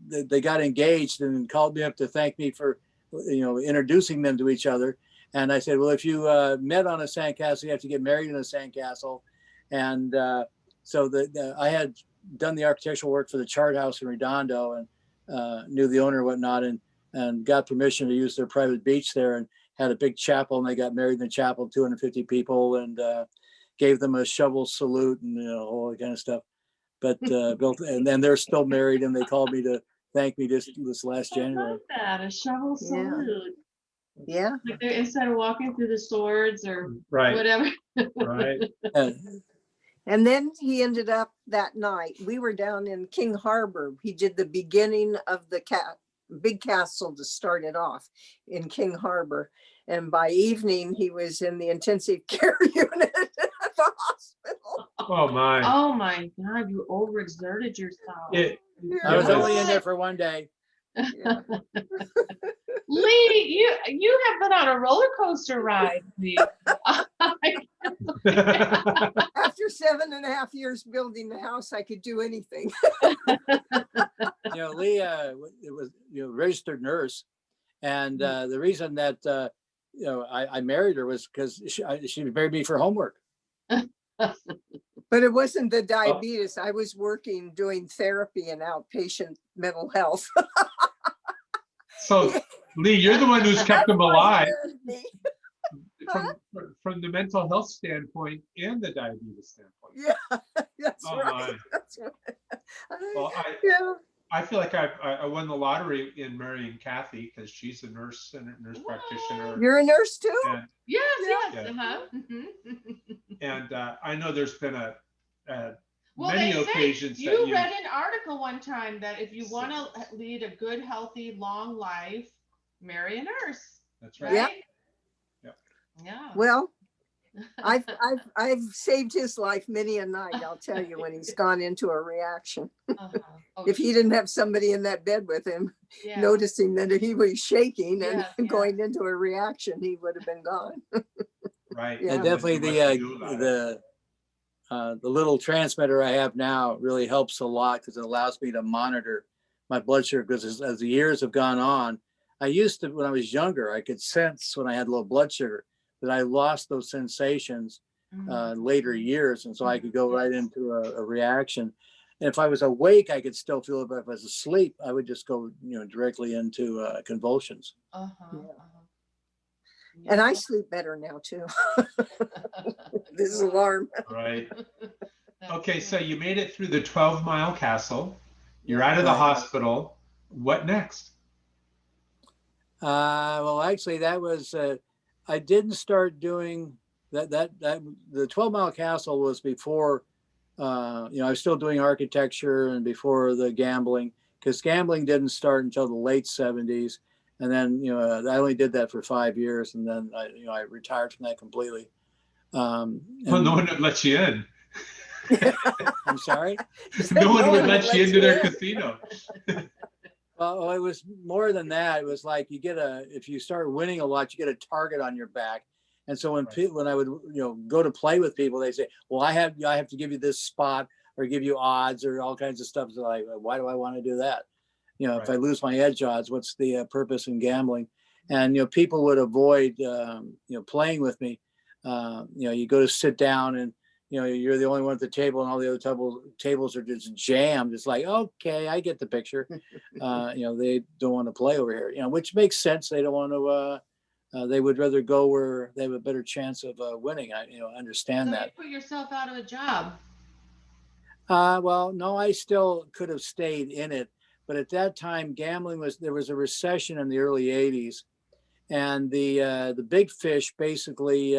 they got engaged and called me up to thank me for introducing them to each other. And I said, well, if you met on a sandcastle, you have to get married in a sandcastle. And so I had done the architectural work for the chart house in Redondo, and knew the owner and whatnot, and got permission to use their private beach there, and had a big chapel, and they got married in the chapel, 250 people, and gave them a shovel salute and all that kind of stuff. But built, and then they're still married, and they called me to thank me this last January. I love that, a shovel salute. Yeah. Like instead of walking through the swords or Right. whatever. Right. And then he ended up that night. We were down in King Harbor. He did the beginning of the big castle to start it off in King Harbor. And by evening, he was in the intensive care unit at the hospital. Oh my. Oh my God, you overexerted yourself. I was only in there for one day. Yeah. Lee, you have been on a roller coaster ride, Lee. After 7.5 years building the house, I could do anything. Lee, it was registered nurse, and the reason that I married her was because she married me for homework. But it wasn't the diabetes. I was working doing therapy and outpatient mental health. So, Lee, you're the one who's kept them alive from the mental health standpoint and the diabetes standpoint. Yeah, that's Oh, right. my. That's right. Well, I feel like I won the lottery in marrying Kathy because she's a nurse and a nurse practitioner. You're a nurse too? And, Yes, yes. yeah. Uh-huh. And I know there's been a Well, many they say occasions that you read an article one time that if you want to Yes. lead a good, healthy, long life, marry a nurse. That's right. Yep. Yep. Yeah. Well, I've saved his life many a night, I'll tell you, when he's gone into a reaction. Uh-huh. Oh, If he didn't have somebody in that bed with him, yeah. noticing that he was shaking and Yes, going into a reaction, he would have been gone. Right. Yeah. And definitely the little transmitter I have now really helps a lot because it allows me to monitor my blood sugar. Because as the years have gone on, I used to, when I was younger, I could sense when I had low blood sugar, that I lost those sensations later years. And so I could go right into a reaction. And if I was awake, I could still feel it. But if I was asleep, I would just go, directly into convulsions. Uh-huh. And I sleep better now too. This is alarm. Right. Okay, so you made it through the 12-mile castle. You're Yeah. out of the Right. hospital. What next? Well, actually, that was I didn't start doing that. The 12-mile castle was before. I was still doing architecture and before the gambling, because gambling didn't start until the late 70s. And then, I only did that for 5 years, and then I retired from that completely. Well, no one would let you in. I'm sorry? No one would let you into their casino. Well, it was more than that. It was like if you start winning a lot, you get a target on your back. And so when I would go to play with people, they say, well, I have to give you this spot or give you odds or all kinds of stuff. So like, why do I want to do that? If I lose my edge odds, what's the purpose in gambling? And people would avoid playing with me. You go to sit down and you're the only one at the table and all the other tables are just jammed. It's like, okay, I get the picture. They don't want to play over here, which makes sense. They don't want to, they would rather go where they have a better chance of winning. I understand So that. you put yourself out of a job. Well, no, I still could have stayed in it. But at that time, there was a recession in the early 80s. And the big fish basically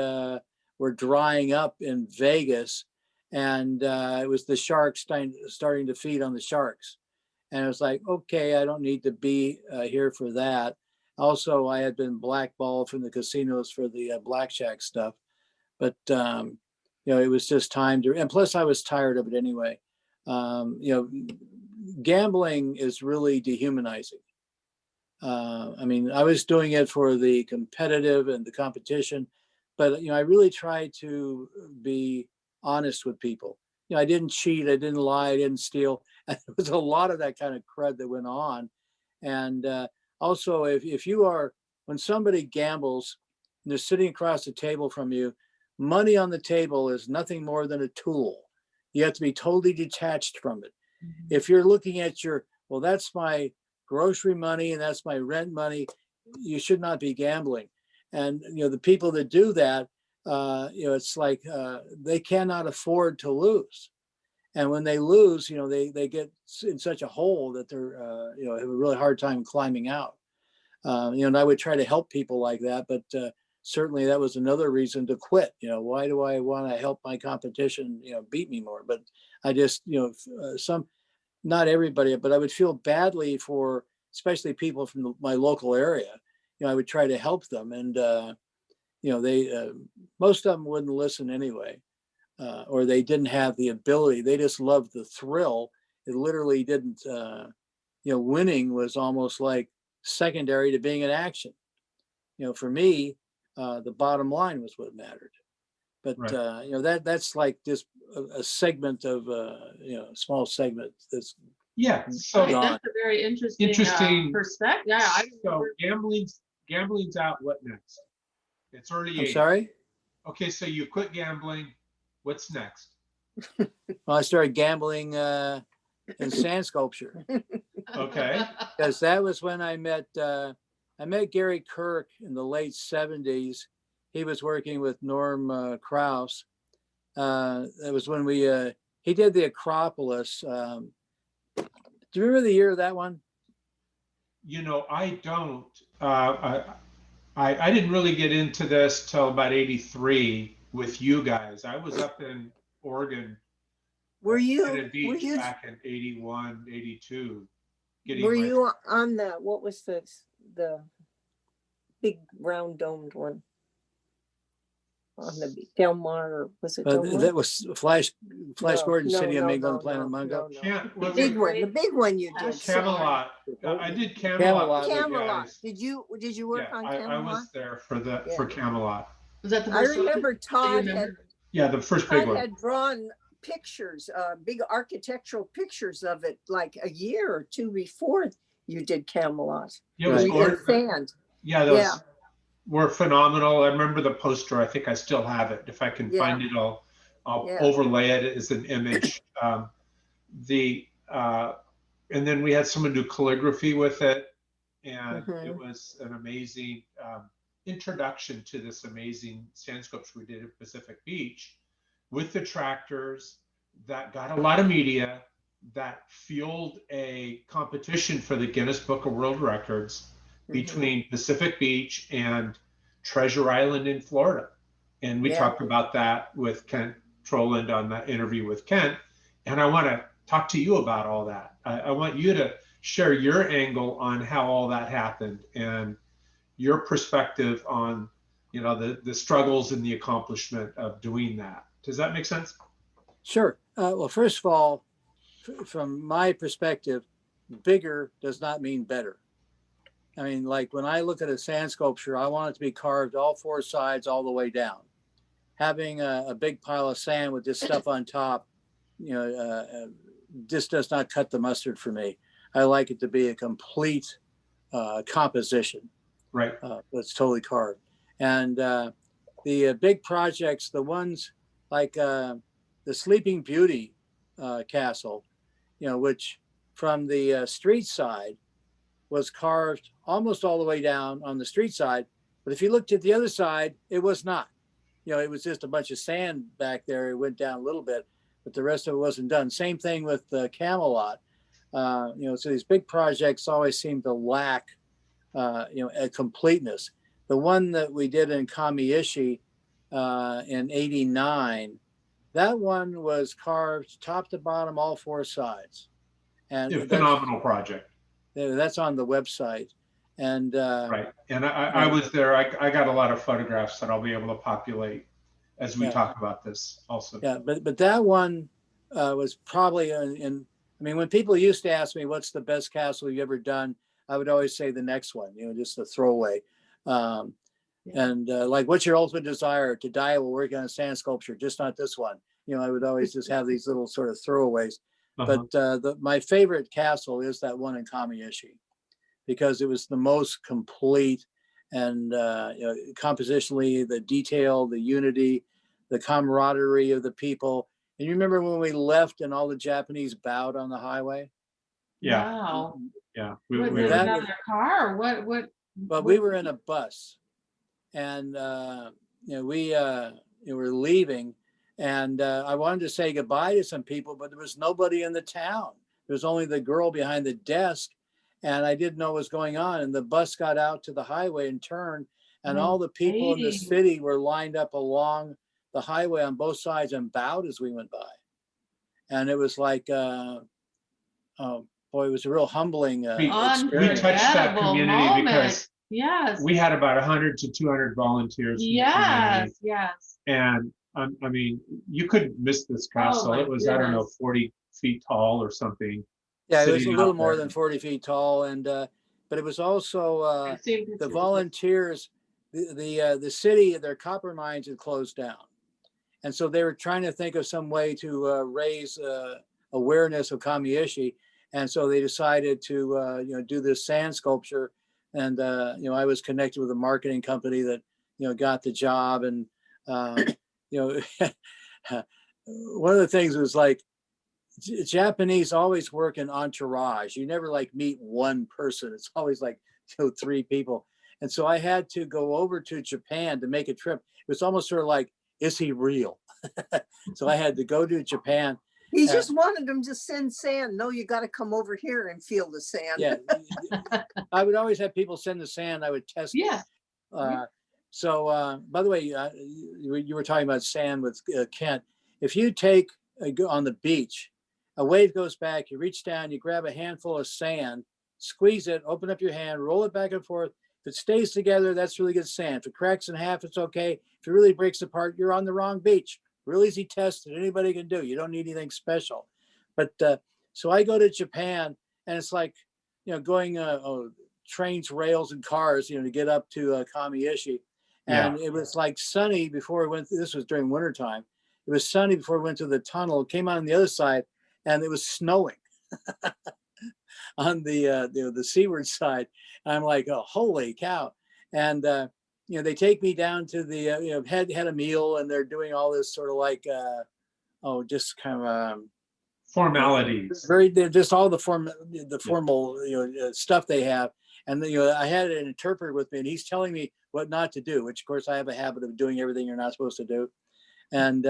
were drying up in Vegas, and it was the sharks starting to feed on the sharks. And it was like, okay, I don't need to be here for that. Also, I had been blackballed from the casinos for the blackjack stuff, but it was just time to. And plus, I was tired of it anyway. Gambling is really dehumanizing. I was doing it for the competitive and the competition, but I really tried to be honest with people. I didn't cheat, I didn't lie, I didn't steal. And there was a lot of that kind of crud that went on. And also, when somebody gambles and they're sitting across the table from you, money on the table is nothing more than a tool. You have to be totally detached from it. Mm-hmm. If you're looking at that's my grocery money and that's my rent money, you should not be gambling. And the people that do that, it's like they cannot afford to lose. And when they lose, they get in such a hole that they're have a really hard time climbing out. And I would try to help people like that, but certainly that was another reason to quit. Why do I want to help my competition beat me more? But I just not everybody, but I would feel badly for especially people from my local area. I would try to help them, and they most of them wouldn't listen anyway, or they didn't have the ability. They just loved the thrill. It literally didn't. Winning was almost like secondary to being in action. For me, the bottom line was what mattered. But that's like just a segment of a small segment that's so that's a very interesting perspective. Yeah, so gambling's out. What next? It's already 80. Sorry. Okay, so you quit gambling. What's next? Well, I started gambling in sand sculpture. Okay. Because that was when I met Gary Kirk in the late 70s. He was working with Norm Krause. That was when he did the Acropolis. Do you remember the year of that one? You know, I don't. I didn't really get into this till about 83 with you guys. I was up in Oregon Were at you, Cannon Beach back in 81, 82, getting were my, you on the, what was the big round domed one? On the Del Mar, or was it Del Mar? That was Flash No, Gordon, no, City of no, Mingo no, and Planet no, Mungo. no, no. can't, The was big it one, the big one you did. Camelot? I did Camelot. Camelot. with you Camelot. guys. Did you work Yeah, on I Camelot? was there for Yeah. for Camelot. Was that the I first one? remember Todd had Yeah, the first big one. drawn pictures, big architectural pictures of it, like a year or two before you did Camelot. Yeah, it was Right. In gorgeous. sand. Yeah, those were phenomenal. I remember the poster. I think I still have it. If I can find it, I'll Yeah. overlay it as an image. And then we had someone do calligraphy with it, and it was an amazing introduction to this amazing sand sculpture we did at Pacific Beach with the tractors that got a lot of media, that fueled a competition for the Guinness Book of World Records between Pacific Beach and Treasure Island in Florida. And we talked about that with Kent Troland on that interview with Kent. And I want to talk to you about all that. I want you to share your angle on how all that happened and your perspective on, you know, the struggles and the accomplishment of doing that. Does that make sense? Sure. Well, first of all, from my perspective, bigger does not mean better. I mean, like when I look at a sand sculpture, I want it to be carved all four sides all the way down. Having a big pile of sand with this stuff on top, you know, this does not cut the mustard for me. I like it to be a complete composition. Right. That's totally carved. And the big projects, the ones like the Sleeping Beauty castle, you know, which from the street side was carved almost all the way down on the street side. But if you looked at the other side, it was not. You know, it was just a bunch of sand back there. It went down a little bit, but the rest of it wasn't done. Same thing with Camelot. You know, so these big projects always seem to lack, you know, a completeness. The one that we did in Kamiishi in '89, that one was carved top to bottom, all four sides. And a phenomenal project. That's on the website. And right. And I was there. I got a lot of photographs that I'll be able to populate as we talk about this also. Yeah, but that one was probably in, I mean, when people used to ask me, what's the best castle you've ever done? I would always say the next one, you know, just a throwaway. And like, what's your ultimate desire? To die while working on a sand sculpture, just not this one. You know, I would always just have these little sort of throwaways. But my favorite castle is that one in Kamiishi, because it was the most complete and you know, compositionally, the detail, the unity, the camaraderie of the people. And you remember when we left and all the Japanese bowed on the highway? Yeah. Wow. Yeah. We were in a car. What? But we were in a bus, and you know, we were leaving, and I wanted to say goodbye to some people, but there was nobody in the town. There was only the girl behind the desk, and I didn't know what was going on. And the bus got out to the highway and turned, and all the people in the city were lined up along the highway on both sides and bowed as we went by. And it was like, oh boy, it was a real humbling experience. We touched that community moment. Because we had about 100 to 200 volunteers. Yes. And I mean, you couldn't miss this castle. It was, I don't know, 40 feet tall or something. Yeah, it was a little more than 40 feet tall. And but it was also the volunteers, the city, their copper mines had closed down. And so they were trying to think of some way to raise awareness of Kamiishi. And so they decided to, you know, do this sand sculpture. And, you know, I was connected with a marketing company that, you know, got the job. And, you know, one of the things was like, Japanese always work in entourage. You never like meet one person. It's always like, you know, three people. And so I had to go over to Japan to make a trip. It was almost sort of like, is he real? So I had to go to Japan. He just wanted them to send sand. No, you got to come over here and feel the sand. Yeah. I would always have people send the sand. I would test it. So, by the way, you were talking about sand with Kent. If you take on the beach, a wave goes back, you reach down, you grab a handful of sand, squeeze it, open up your hand, roll it back and forth. If it stays together, that's really good sand. If it cracks in half, it's okay. If it really breaks apart, you're on the wrong beach. Real easy test that anybody can do. You don't need anything special. But so I go to Japan, and it's like, going trains, rails, and cars, to get up to Kamiishi. And it was like sunny before we went. This was during wintertime. It was sunny before we went to the tunnel. Came out on the other side, and it was snowing on the seaward side. And I'm like, oh, holy cow! And they take me down to the had a meal, and they're doing all this sort of like just kind of formalities. They're just all the formal stuff they have. And I had an interpreter with me, and he's telling me what not to do, which of course I have a habit of doing everything you're not supposed to do. And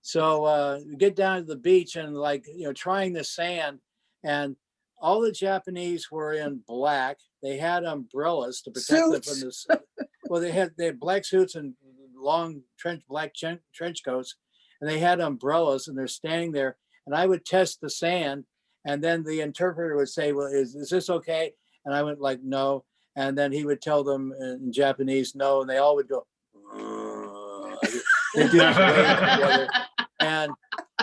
so we get down to the beach and trying the sand, and all the Japanese were in black. They had umbrellas to protect them from this. Well, they had black suits and long black trench coats, and they had umbrellas, and they're standing there. And I would test the sand, and then the interpreter would say, well, is this okay? And I went like, no. And then he would tell them in Japanese, no. And they all would go, they do together. And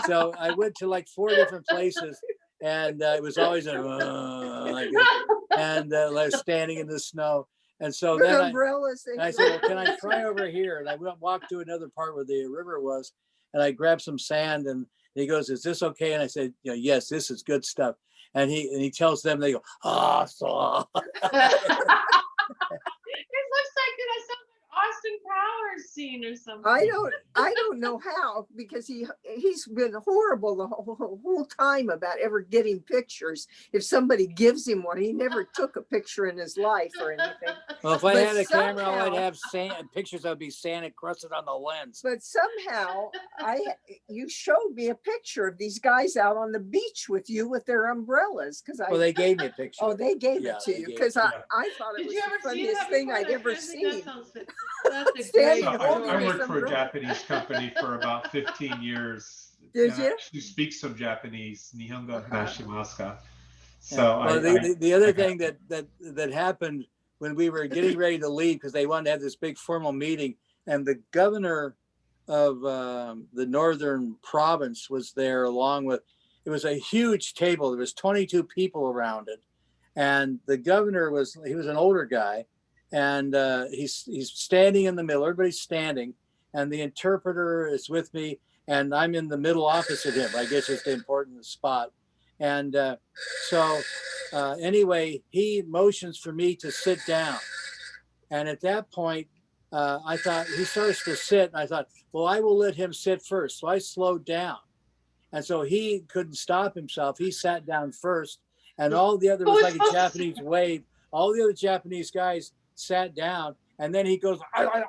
so I went to like 4 different places, and it was always and standing in the snow. And so then I said, well, can I try over here? And I walked to another part where the river was, and I grabbed some sand, and he goes, is this okay? And I said, yes, this is good stuff. And he tells them, they go, so. It looks like some Austin Powers scene or something. I don't know how, because he's been horrible the whole time about ever getting pictures. If somebody gives him one, he never took a picture in his life or anything. Well, if I had a camera, I'd have pictures that would be sand encrusted on the lens. But somehow you showed me a picture of these guys out on the beach with you with their umbrellas. Well, they gave me a picture. Oh, they gave it to you, because I thought it was the funniest thing I'd ever seen. That's a great I worked for a Japanese company for about 15 years. Did you? Who speaks some Japanese? Nihongo Nashimasu ka. So the other thing that happened when we were getting ready to leave, because they wanted to have this big formal meeting, and the governor of the northern province was there, along with, it was a huge table. There was 22 people around it, and the governor he was an older guy. And he's standing in the middle. Everybody's standing, and the interpreter is with me, and I'm in the middle opposite him. I guess it's the important spot. And so anyway, he motions for me to sit down. And at that point, I thought, he starts to sit, and I thought, well, I will let him sit first. So I slowed down. And so he couldn't stop himself. He sat down first, and all the other, was like a Japanese wave. All the other Japanese guys sat down, and then he goes, and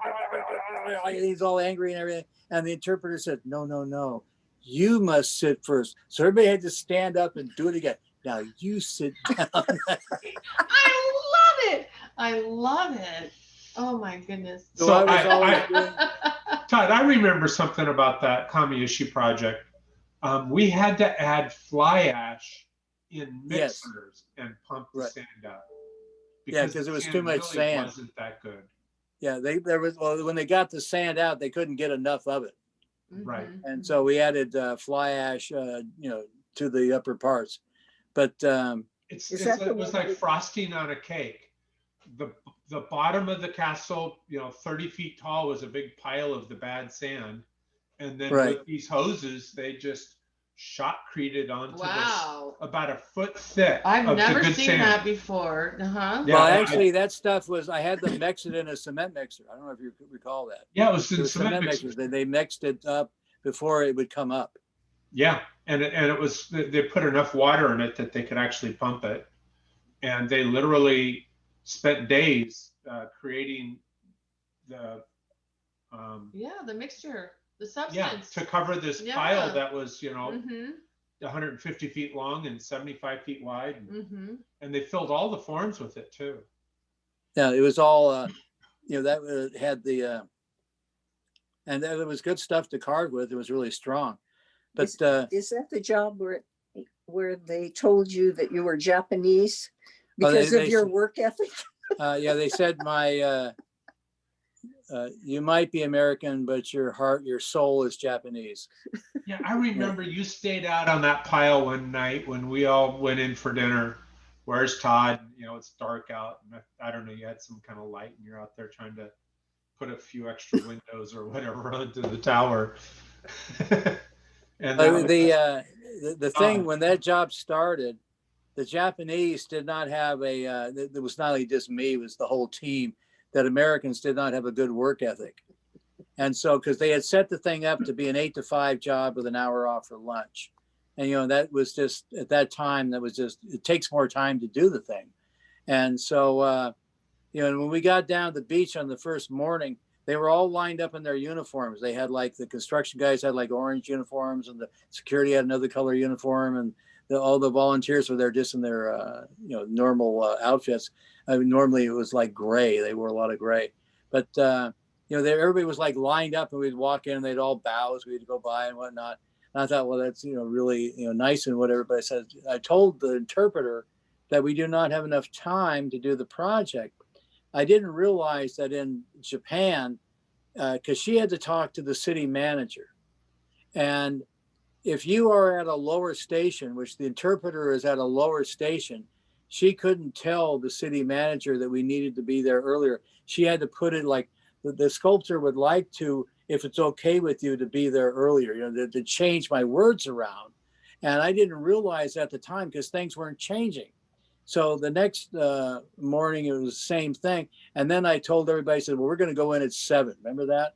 he's all angry and everything. And the interpreter said, no, you must sit first. So everybody had to stand up and do it again. Now you sit down. I love it. Oh my goodness. So Todd, I remember something about that Kamiishi project. We had to add fly ash in mixers and pump the sand out. Because it was too much sand. Wasn't that good. Yeah, when they got the sand out, they couldn't get enough of it. Right. And so we added fly ash, to the upper parts. But it was like frosting on a cake. The bottom of the castle, 30 feet tall, was a big pile of the bad sand, and then with these hoses, they just shotcreted onto this about a foot thick. I've never seen that before. Yeah, well, actually, that stuff was, I had them mix it in a cement mixer. I don't know if you recall that. Yeah, it was in cement mixers. They mixed it up before it would come up. Yeah, and it was, they put enough water in it that they could actually pump it, and they literally spent days creating the the mixture. The substance. Yeah, to cover this Yeah. pile that was, you know, Mm-hmm. 150 feet long and 75 feet wide. Mm-hmm. And they filled all the forms with it too. Yeah, it was all, you know, that had the, and it was good stuff to carve with. It was really strong. But is that the job where they told you that you were Japanese because of your work ethic? Yeah, they said you might be American, but your heart, your soul is Japanese. Yeah, I remember you stayed out on that pile one night when we all went in for dinner. Where's Todd? You know, it's dark out, and I don't know, you had some kind of light, and you're out there trying to put a few extra windows or whatever onto the tower. And the thing when that job started, the Japanese did not have it was not only just me, it was the whole team, that Americans did not have a good work ethic. And so, because they had set the thing up to be an 8 to 5 job with an hour off for lunch. And, you know, that was just, at that time, that was just, it takes more time to do the thing. And so, you know, when we got down to the beach on the first morning, they were all lined up in their uniforms. They had like, the construction guys had like orange uniforms, and the security had another color uniform, and all the volunteers were there just in their, you know, normal outfits. I mean, normally it was like gray. They wore a lot of gray. But, you know, everybody was like lined up, and we'd walk in and they'd all bow as we'd go by and whatnot. And I thought, well, that's, you know, really, you know, nice and what everybody says. I told the interpreter that we do not have enough time to do the project. I didn't realize that in Japan, because she had to talk to the city manager. And if you are at a lower station, which the interpreter is at a lower station, she couldn't tell the city manager that we needed to be there earlier. She had to put it like, the sculptor would like to, if it's okay with you, to be there earlier, you know, to change my words around. And I didn't realize at the time because things weren't changing. So the next morning, it was the same thing. And then I told everybody, I said, well, we're going to go in at 7. Remember that?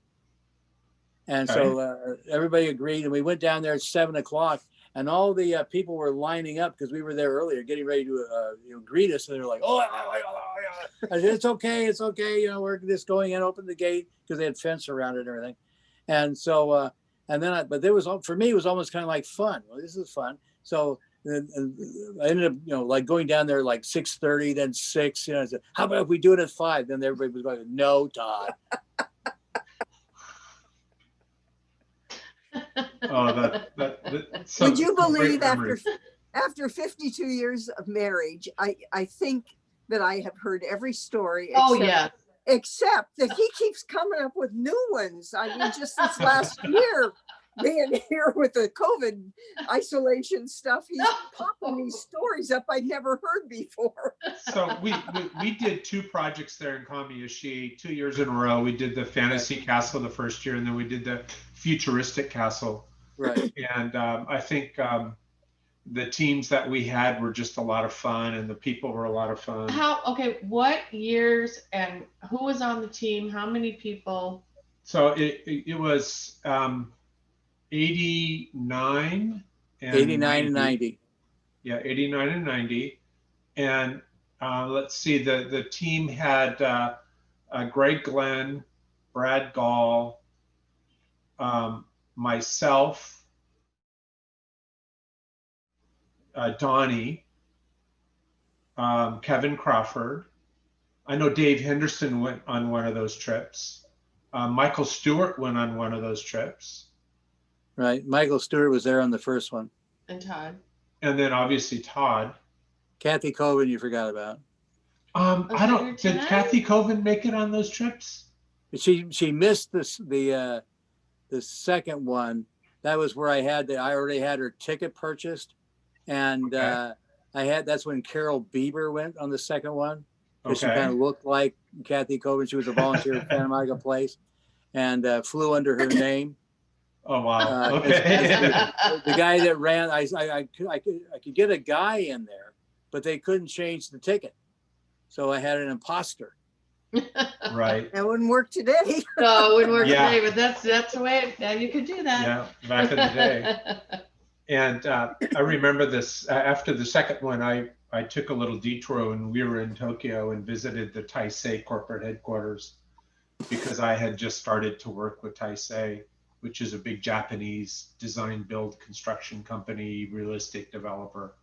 And so everybody agreed. And we went down there at 7 o'clock. And all the people were lining up because we were there earlier, getting ready to you know, greet us. And they were like, oh, I said, it's okay. You know, we're just going in, open the gate, because they had fence around it and everything. And so, and then, but there was, for me, it was almost kind of like fun. Well, this is fun. So I ended up, you know, like going down there like 6:30, then 6, you know, I said, how about if we do it at 5? Then everybody was going, no, Todd. Oh, would you believe after 52 years of marriage, I think that I have heard every story except that he keeps coming up with new ones. I mean, just this last year, being here with the COVID isolation stuff, he's popping these stories up I'd never heard before. So we did 2 projects there in Kamiyoshi 2 years in a row. We did the fantasy castle the first year, and then we did the futuristic castle. Right. And I think the teams that we had were just a lot of fun, and the people were a lot of fun. What years and who was on the team? How many people? So it was 89 and 90. Yeah, 89 and 90. And let's see, the team had Greg Glenn, Brad Gall, myself, Donnie, Kevin Crawford. I know Dave Henderson went on one of those trips. Michael Stewart went on one of those trips. Right. Michael Stewart was there on the first one. And Todd. And then obviously Todd. Kathy Coven, you forgot about. Did Kathy Coven make it on those trips? She missed the second one. That was where I already had her ticket purchased. And that's when Carol Bieber went on the second one. Because she kind of looked like Kathy Coven. She was a volunteer at Santa Monica Place and flew under her name. Oh, wow. Okay. The guy that ran, I could get a guy in there, but they couldn't change the ticket. So I had an imposter. Right. That wouldn't work today. No, it wouldn't work today, but that's the way you could do that. Yeah, back in the day. And I remember this, after the second one, I took a little detour when we were in Tokyo and visited the Taisei corporate headquarters because I had just started to work with Taisei. which is a big Japanese design, build, construction company, real estate developer.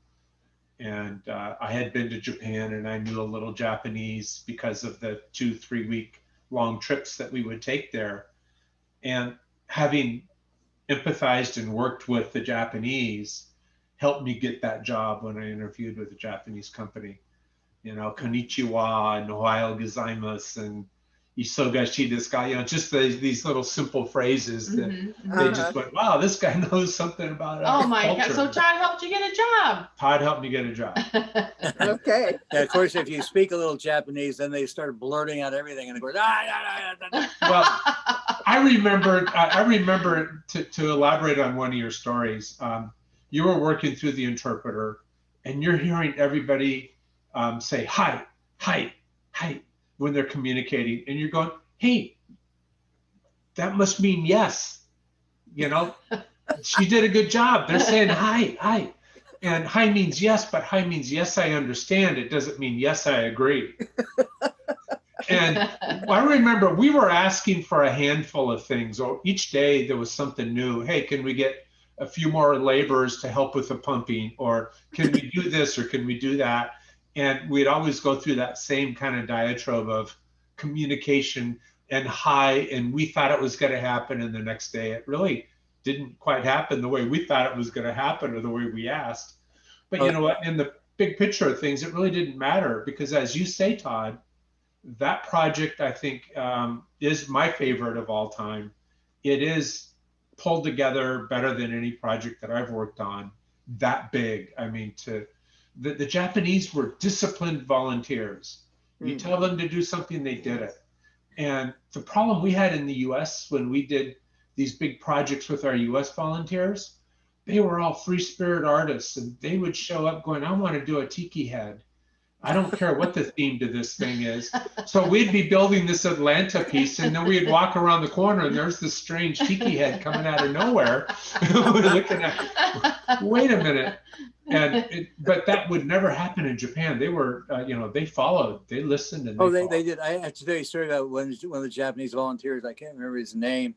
And I had been to Japan, and I knew a little Japanese because of the 2-3 week long trips that we would take there. And having empathized and worked with the Japanese helped me get that job when I interviewed with a Japanese company. You know, konnichiwa and ohayou gozaimasu and isogashi desu ka, you know, just these little simple phrases that they just went, wow, this guy knows something about oh my culture. God. So Todd helped you get a job. Todd helped me get a job. Okay. Yeah, of course, if you speak a little Japanese, then they start blurting out everything, and it goes. Well, I remember to elaborate on one of your stories. You were working through the interpreter, and you're hearing everybody say hi, hi, hi when they're communicating, and you're going, hey, that must mean yes. You know, she did a good job. They're saying hi, hi. And hi means yes, but hi means yes, I understand. It doesn't mean yes, I agree. And I remember we were asking for a handful of things. Or each day there was something new. Hey, can we get a few more laborers to help with the pumping? Or can we do this or can we do that? And we'd always go through that same kind of diatribe of communication and hi, and we thought it was going to happen. And the next day it really didn't quite happen the way we thought it was going to happen or the way we asked. But you know what, in the big picture of things, it really didn't matter because as you say, Todd, that project, I think, is my favorite of all time. It is pulled together better than any project that I've worked on, that big. I mean, the Japanese were disciplined volunteers. You tell them to do something, they did it. And the problem we had in the US when we did these big projects with our US volunteers, they were all free spirit artists, and they would show up going, I want to do a tiki head. I don't care what the theme to this thing is. So we'd be building this Atlanta piece, and then we'd walk around the corner, and there's this strange tiki head coming out of nowhere. We're looking at, wait a minute. But that would never happen in Japan. They were, they followed, they listened, and they did. I have to tell you a story about one of the Japanese volunteers. I can't remember his name.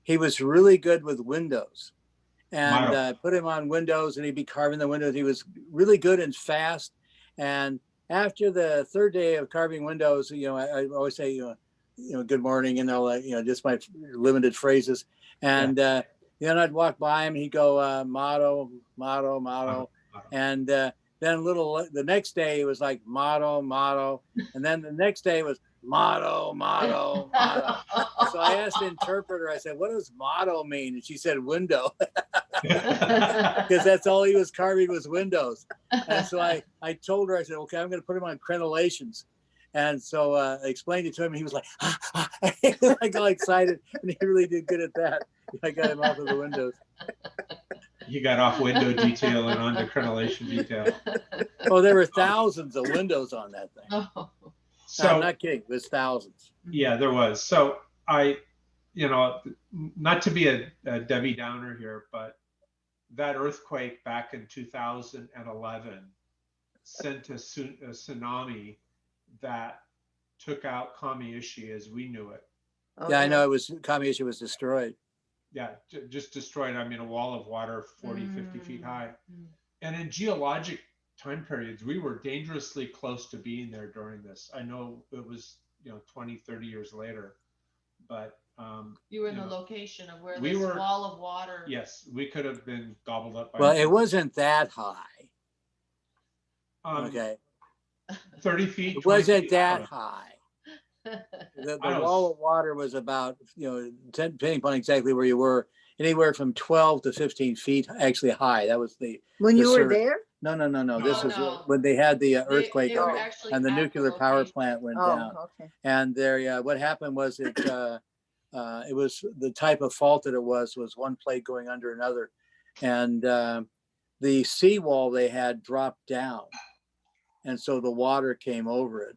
He was really good with windows, and put him on windows, and he'd be carving the windows. He was really good and fast. And after the third day of carving windows, I always say, good morning, and just my limited phrases. And then I'd walk by him, he'd go, motto, motto, motto. And then the next day it was like motto, motto. And then the next day was motto, motto, motto. So I asked the interpreter, I said, what does motto mean? And she said, window. Because that's all he was carving was windows. And so I told her, I said, okay, I'm going to put him on crenellations. And so I explained it to him. And he was like, I got excited. And he really did good at that. I got him off of the windows. You got off window detail and onto crenellation detail. Oh, there were thousands of windows on that thing. Oh. So I'm not kidding. It was thousands. Yeah, there was. So not to be a Debbie Downer here, but that earthquake back in 2011 sent a tsunami that took out Kamiishi as we knew it. Yeah, I know Kamiishi was destroyed. Yeah, just destroyed. I mean, a wall of water 40, 50 feet high. And in geologic time periods, we were dangerously close to being there during this. I know it was, 20, 30 years later, but you were in the location of where this wall of water. Yes, we could have been gobbled up by. Well, it wasn't that high. Okay. 30 feet. It wasn't that high. The wall of water was about, depending upon exactly where you were, anywhere from 12 to 15 feet actually high. That was when you were there? No. This is when they had the earthquake and the nuclear power plant went down. Okay. And there, what happened was it was the type of fault that it was one plate going under another, and the seawall they had dropped down, and so the water came over it.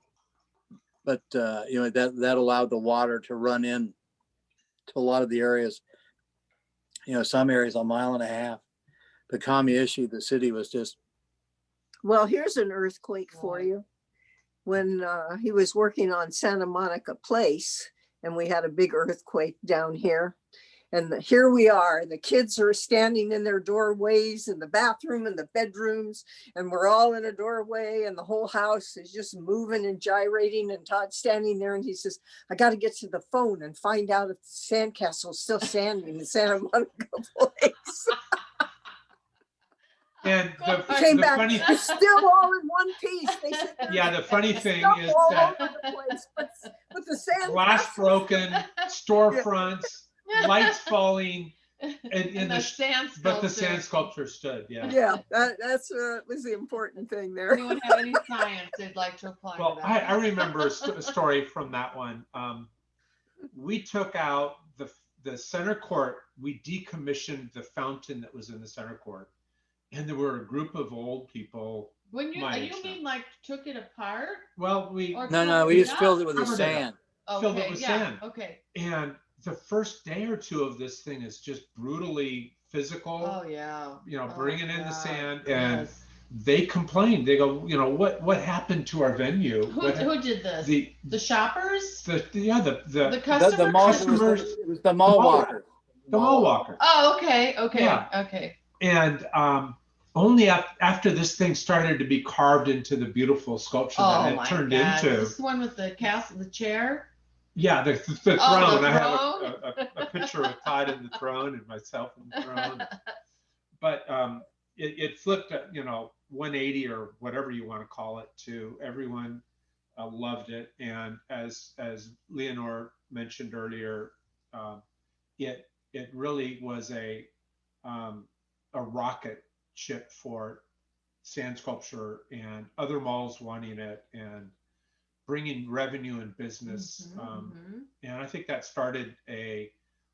But that allowed the water to run in to a lot of the areas. Some areas a mile and a half. But Kamiishi, the city was just. Well, here's an earthquake for you. When he was working on Santa Monica Place, and we had a big earthquake down here, And here we are, the kids are standing in their doorways in the bathroom and the bedrooms, and we're all in a doorway, and the whole house is just moving and gyrating, and Todd's standing there, and he says, I got to get to the phone and find out if the Sandcastle is still standing in Santa Monica Place. And Came the back, funny, it's still all in one piece. They said, yeah, the funny thing stuff is all that over the place, but the Sandcastle. glass broken, storefronts, lights falling, And the sand but the sculpture. sand sculpture stood. Yeah. Yeah, that's was the important thing there. Anyone have any science they'd like to apply Well, to that? I remember a story from that one. We took out the center court. We decommissioned the fountain that was in the center court, and there were a group of old people. When you my age mean like took it apart? Well, we Or No, we just up? filled it with the Covered it up. sand. filled it Okay, with yeah, sand. okay. And the first day or two of this thing is just brutally physical. Oh, yeah. You know, Oh, bringing in the God. sand, and Yes. they complained. They go, you know, what happened to our venue? Who did this? The shoppers? The The customer? The mall, customers- it was the mall walker. the mall walker. Oh, okay, Yeah. okay. And only after this thing started to be carved into the beautiful sculpture Oh, that it my turned God. into. This one with the castle, the chair? Yeah, the throne. Oh, the I throne? have a picture of Todd in the throne and myself in the throne. But it flipped, 180 or whatever you want to call it, to everyone loved it. And as Leonore mentioned earlier, it really was a rocket ship for sand sculpture and other malls wanting it and bringing revenue and business. And I think that started a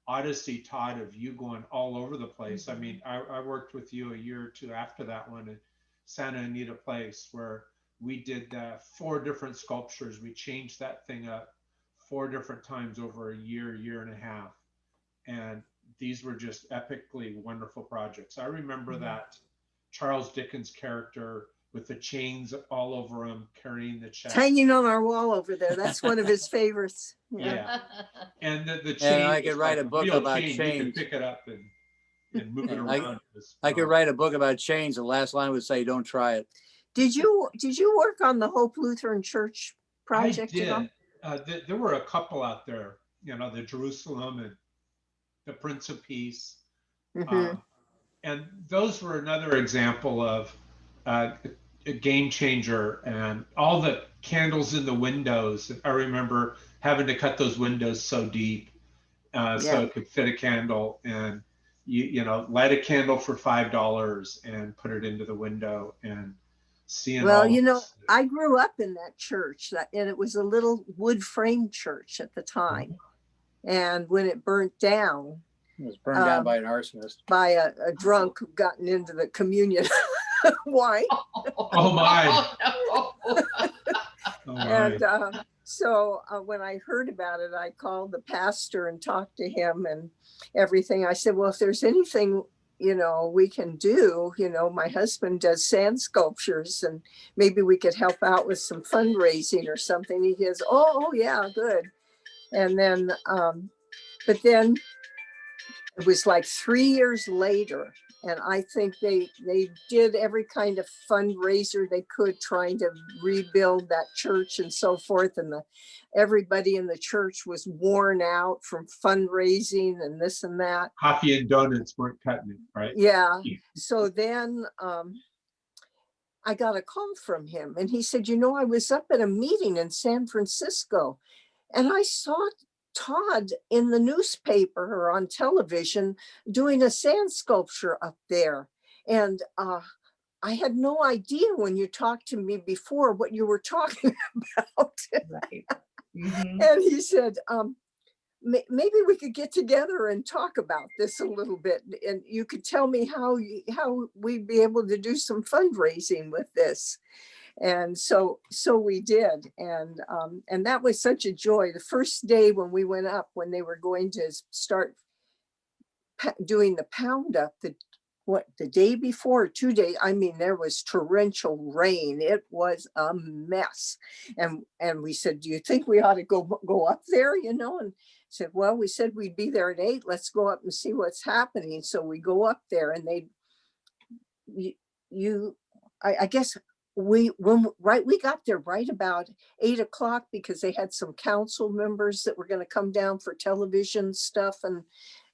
odyssey, Todd, of you going all over the place. I mean, I worked with you a year or two after that one in Santa Anita Place, where we did 4 different sculptures. We changed that thing up 4 different times over a year and a half. And these were just epically wonderful projects. I remember that Charles Dickens character with the chains all over him, carrying the chest. Hanging on our wall over there. That's one of his favorites. Yeah. And the chain. And I could write a book about You chains. could pick it up and move it And around. I could write a book about chains. The last line would say, "Don't try it." Did you work on the Hope Lutheran Church project? I did. There were a couple out there, the Jerusalem and the Prince of Peace. And those were another example of a game changer, and all the candles in the windows. I remember having to cut those windows so deep so it could fit a candle, and you light a candle for $5 and put it into the window and seeing. Well, I grew up in that church, and it was a little wood frame church at the time. And when it burnt down, it was burned down by an arsonist, by a drunk who gotten into the communion wine. Oh my! And so when I heard about it, I called the pastor and talked to him and everything. I said, well, if there's anything, we can do, my husband does sand sculptures, and maybe we could help out with some fundraising or something. He goes, oh yeah, good. And then, but then it was like 3 years later, and I think they did every kind of fundraiser they could, trying to rebuild that church and so forth. And everybody in the church was worn out from fundraising and this and that. Coffee and donuts weren't cutting it, right? Yeah. So then I got a call from him, and he said, I was up at a meeting in San Francisco, and I saw Todd in the newspaper or on television doing a sand sculpture up there. And I had no idea when you talked to me before what you were talking about. Right. And he said, maybe we could get together and talk about this a little bit, and you could tell me how we'd be able to do some fundraising with this. And so we did. And that was such a joy. The first day when we went up, when they were going to start doing the pound up, the day before, 2 days, I mean, there was torrential rain. It was a mess. And we said, do you think we ought to go up there, you know? And said, well, we said we'd be there at 8. Let's go up and see what's happening. So we go up there, and I guess we got there right about 8 o'clock, because they had some council members that were going to come down for television stuff and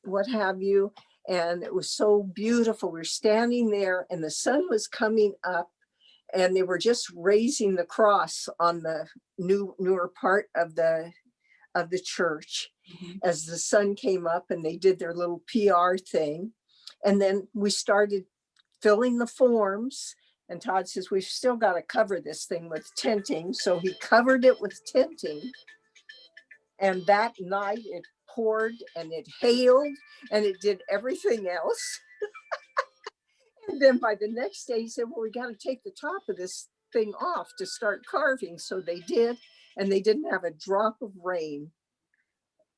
what have you. And it was so beautiful. We were standing there, and the sun was coming up, and they were just raising the cross on the newer part of the church as the sun came up, and they did their little PR thing. And then we started filling the forms, and Todd says, we've still got to cover this thing with tenting. So he covered it with tenting. And that night it poured and it hailed and it did everything else. And then by the next day he said, well, we got to take the top of this thing off to start carving. So they did, and they didn't have a drop of rain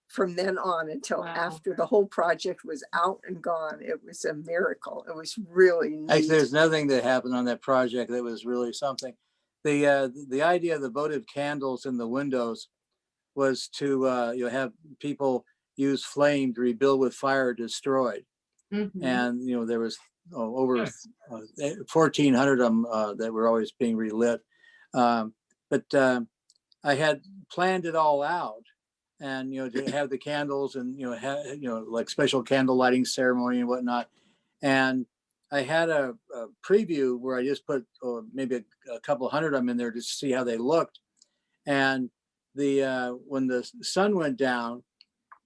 from then on until after the whole project was out and gone. It was a miracle. It was really neat. Actually, there's nothing that happened on that project that was really something. The idea of the votive candles in the windows was to have people use flame to rebuild with fire destroyed. And there was over 1,400 of them that were always being relit. But I had planned it all out, and to have the candles and like special candle lighting ceremony and whatnot. And I had a preview where I just put maybe a couple hundred of them in there to see how they looked. And when the sun went down,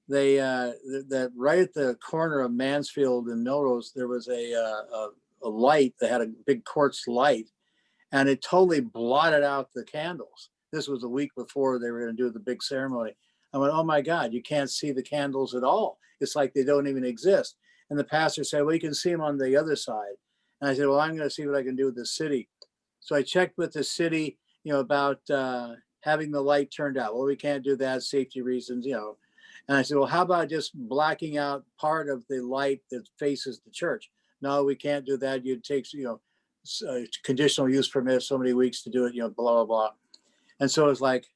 that right at the corner of Mansfield and Melrose, there was a light that had a big quartz light, and it totally blotted out the candles. This was a week before they were going to do the big ceremony. I went, oh my God, you can't see the candles at all. It's like they don't even exist. And the pastor said, well, you can see them on the other side. And I said, well, I'm going to see what I can do with the city. So I checked with the city, about having the light turned out. Well, we can't do that, safety reasons, And I said, well, how about just blacking out part of the light that faces the church? No, we can't do that. It takes, conditional use permit, so many weeks to do it, blah, blah, blah. And so it's like,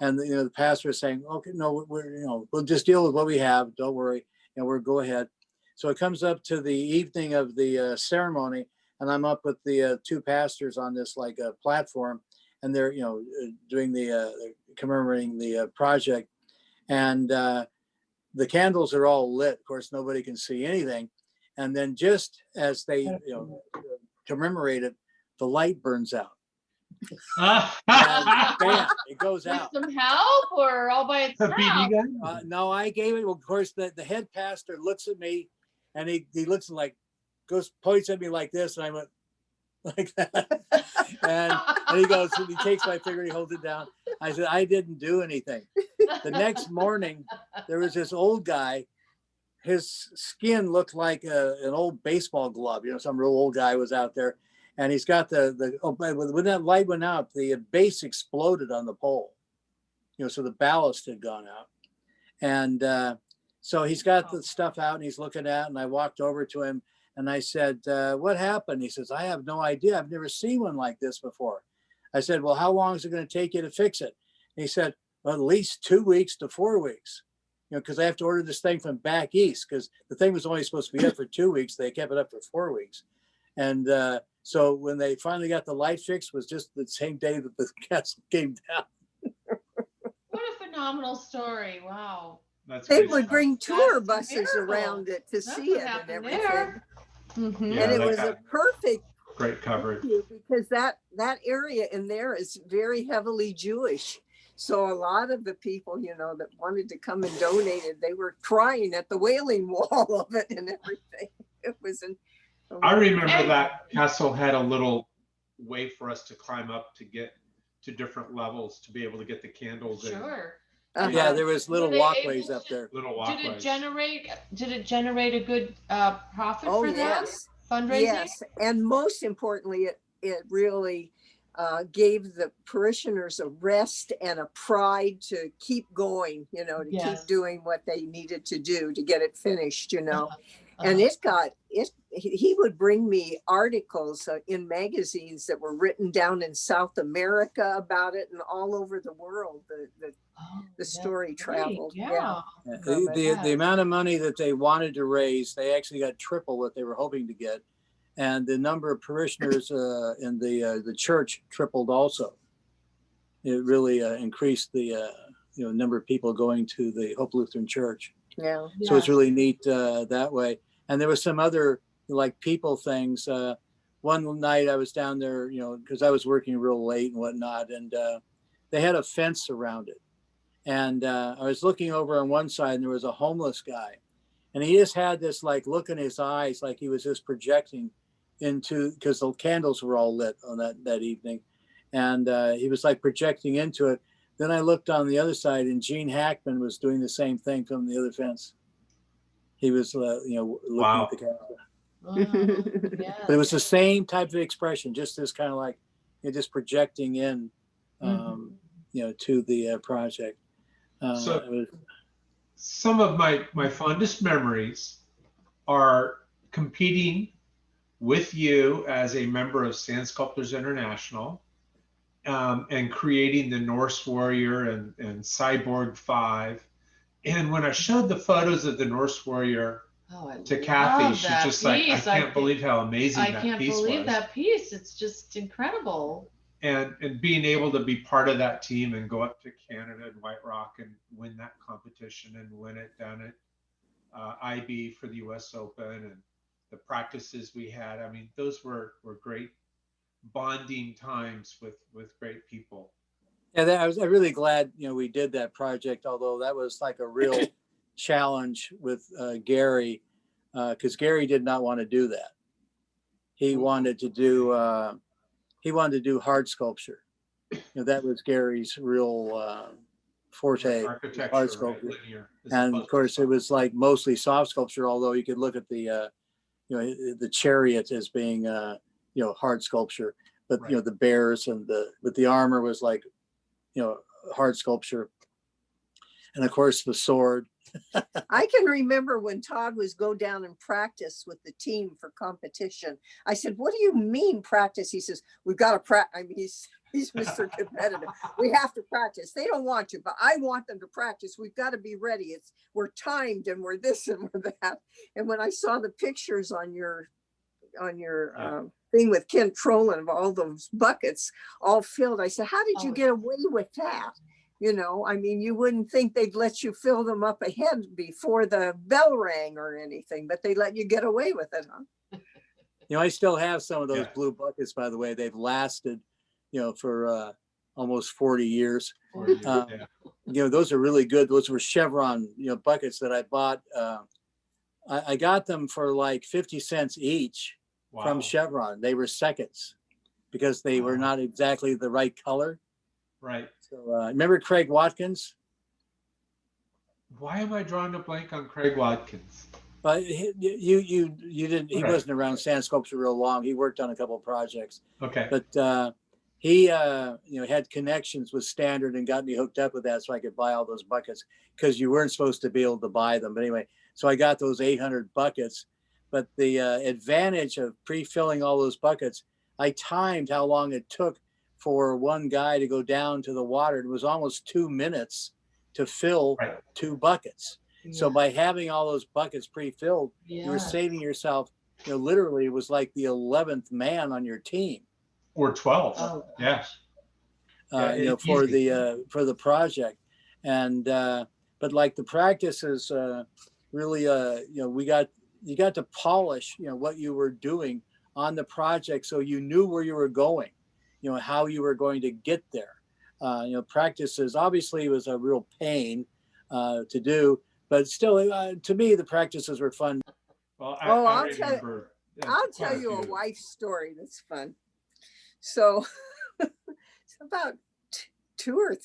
and the pastor is saying, okay, no, we'll just deal with what we have. Don't worry. We'll go ahead. So it comes up to the evening of the ceremony, and I'm up with the 2 pastors on this like a platform, and they're, doing commemorating the project. And the candles are all lit. Of course, nobody can see anything. And then just as they, commemorate it, the light burns out. And bam, it goes out. With some help or all by itself? No, I gave it. Well, of course, the head pastor looks at me, and he looks like, points at me like this, and I went like that. and he goes, he takes my finger, he holds it down. I said, I didn't do anything. The next morning, there was this old guy. His skin looked like an old baseball glove. Some real old guy was out there. And he's got when that light went out, the base exploded on the pole, so the ballast had gone out. And so he's got the stuff out and he's looking at it, and I walked over to him and I said, what happened? He says, I have no idea. I've never seen one like this before. I said, well, how long is it going to take you to fix it? And he said, well, at least 2 weeks to 4 weeks, because I have to order this thing from back east, because the thing was only supposed to be up for 2 weeks. They kept it up for 4 weeks. And so when they finally got the light fixed, was just the same day that the castle came down. What a phenomenal story. Wow. They would bring tour buses around it to see it and everything. And it was a perfect great coverage, because that area in there is very heavily Jewish. So a lot of the people, that wanted to come and donated, they were crying at the Wailing Wall of it and everything. It was I remember that castle had a little way for us to climb up to get to different levels to be able to get the candles in. Sure. Yeah, there was little walkways up there. Little walkways. Did it generate a good profit for them? Yes. Fundraising? Yes, and most importantly, it really gave the parishioners a rest and a pride to keep going, to keep doing what they needed to do to get it finished, And he would bring me articles in magazines that were written down in South America about it and all over the world. The story traveled. Yeah. The amount of money that they wanted to raise, they actually got triple what they were hoping to get. And the number of parishioners in the church tripled also. It really increased the number of people going to the Hope Lutheran Church. Yeah. So it's really neat that way. And there was some other like people things. One night I was down there, because I was working real late and whatnot, and they had a fence around it. And I was looking over on one side, and there was a homeless guy, and he just had this like look in his eyes, like he was just projecting into, because the candles were all lit on that evening, and he was like projecting into it. Then I looked on the other side, and Gene Hackman was doing the same thing from the other fence. He was, looking at the camera. Yes. But it was the same type of expression, just this kind of like, just projecting in, to the project. So some of my fondest memories are competing with you as a member of Sand Sculptors International, and creating the Norse Warrior and Cyborg 5. And when I showed the photos of the Norse Warrior to Kathy, she just like, I can't believe how amazing that piece was. I can't believe that piece. It's just incredible. And being able to be part of that team and go up to Canada and White Rock and win that competition and win it down at IB for the US Open, and the practices we had. I mean, those were great bonding times with great people. Yeah, I'm really glad, we did that project, although that was like a real challenge with Gary, because Gary did not want to do that. He wanted to do hard sculpture. That was Gary's real forte, Architecture, hard sculpture. Right? Linear, and of course it was like mostly soft sculpture, although you could look at the the chariot as being hard sculpture, but right. The bears and the armor was like hard sculpture, and of course the sword. I can remember when Todd was go down and practice with the team for competition. I said, "What do you mean practice?" He says, "We've got to practice." I mean, he's Mr. Competitive. We have to practice. They don't want to, but I want them to practice. We've got to be ready. We're timed and we're this and we're that. And when I saw the pictures on your thing with Ken Trollen of all those buckets all filled, I said, "How did you get away with that?" I mean, you wouldn't think they'd let you fill them up ahead before the bell rang or anything, but they let you get away with it, huh? I still have some of those blue buckets, by the way. They've lasted, for almost 40 years. 40 years, Those are really good. Those were Chevron, buckets that I bought. I got them for like 50 cents each from Chevron. They were seconds because they were not exactly the right color. Right. So remember Craig Watkins? Why am I drawing a blank on Craig Watkins? But you didn't. He wasn't around sand sculpture real long. He worked on a couple of projects. Okay. But he had connections with Standard and got me hooked up with that, so I could buy all those buckets, because you weren't supposed to be able to buy them. But anyway, so I got those 800 buckets. But the advantage of pre-filling all those buckets, I timed how long it took for one guy to go down to the water. It was almost 2 minutes to fill 2 buckets. Yeah. So by having all those buckets pre-filled, you were saving yourself, literally it was like the 11th man on your team. Or 12. Oh, yeah. For the project. And, but like the practices, really, you got to polish, what you were doing on the project, so you knew where you were going, how you were going to get there. Practices obviously was a real pain to do, but still, to me, the practices were fun. Well, I'll tell you a wife story that's fun. So it's about 2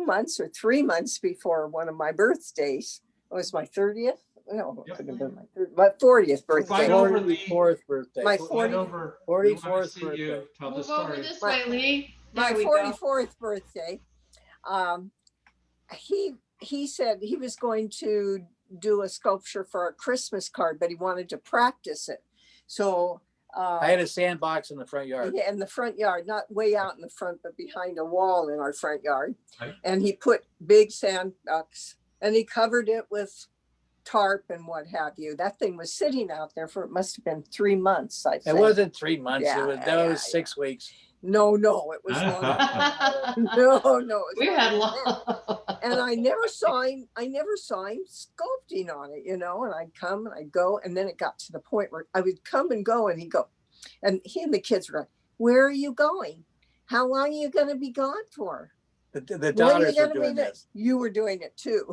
months or 3 months before one of my birthdays. It was my 30th. No, it couldn't have been my 40th birthday. 44th birthday. My 44th birthday. Tell the Move story. over this way, Lee. My 44th birthday. He said he was going to do a sculpture for a Christmas card, but he wanted to practice it. So I had a sandbox in the front yard. Yeah, in the front yard, not way out in the front, but behind a wall in our front yard. Right. And he put big sandbox and he covered it with tarp and what have you. That thing was sitting out there for, it must have been 3 months, I think. It wasn't 3 months. Yeah, That was 6 weeks. No, it was longer. No, it was We had longer. long. And I never saw him sculpting on it, you know, and I'd come and I'd go. And then it got to the point where I would come and go and he'd go, and he and the kids were like, where are you going? How long are you going to be gone for? The daughters were doing this. You were doing it too.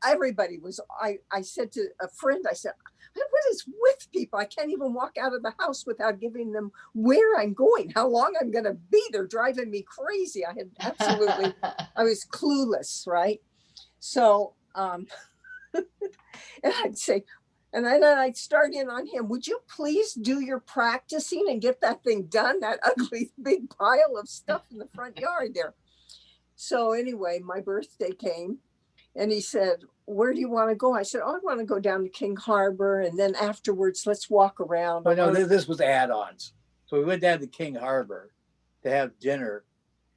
Everybody was, I said to a friend, I said, what is with people? I can't even walk out of the house without giving them where I'm going, how long I'm going to be. They're driving me crazy. I had absolutely, I was clueless, right? So, and I'd say, and then I'd start in on him, would you please do your practicing and get that thing done? That ugly big pile of stuff in the front yard there. So anyway, my birthday came and he said, where do you want to go? I said, oh, I want to go down to King Harbor. And then afterwards, let's walk around. Oh, no, this was add-ons. So we went down to King Harbor to have dinner.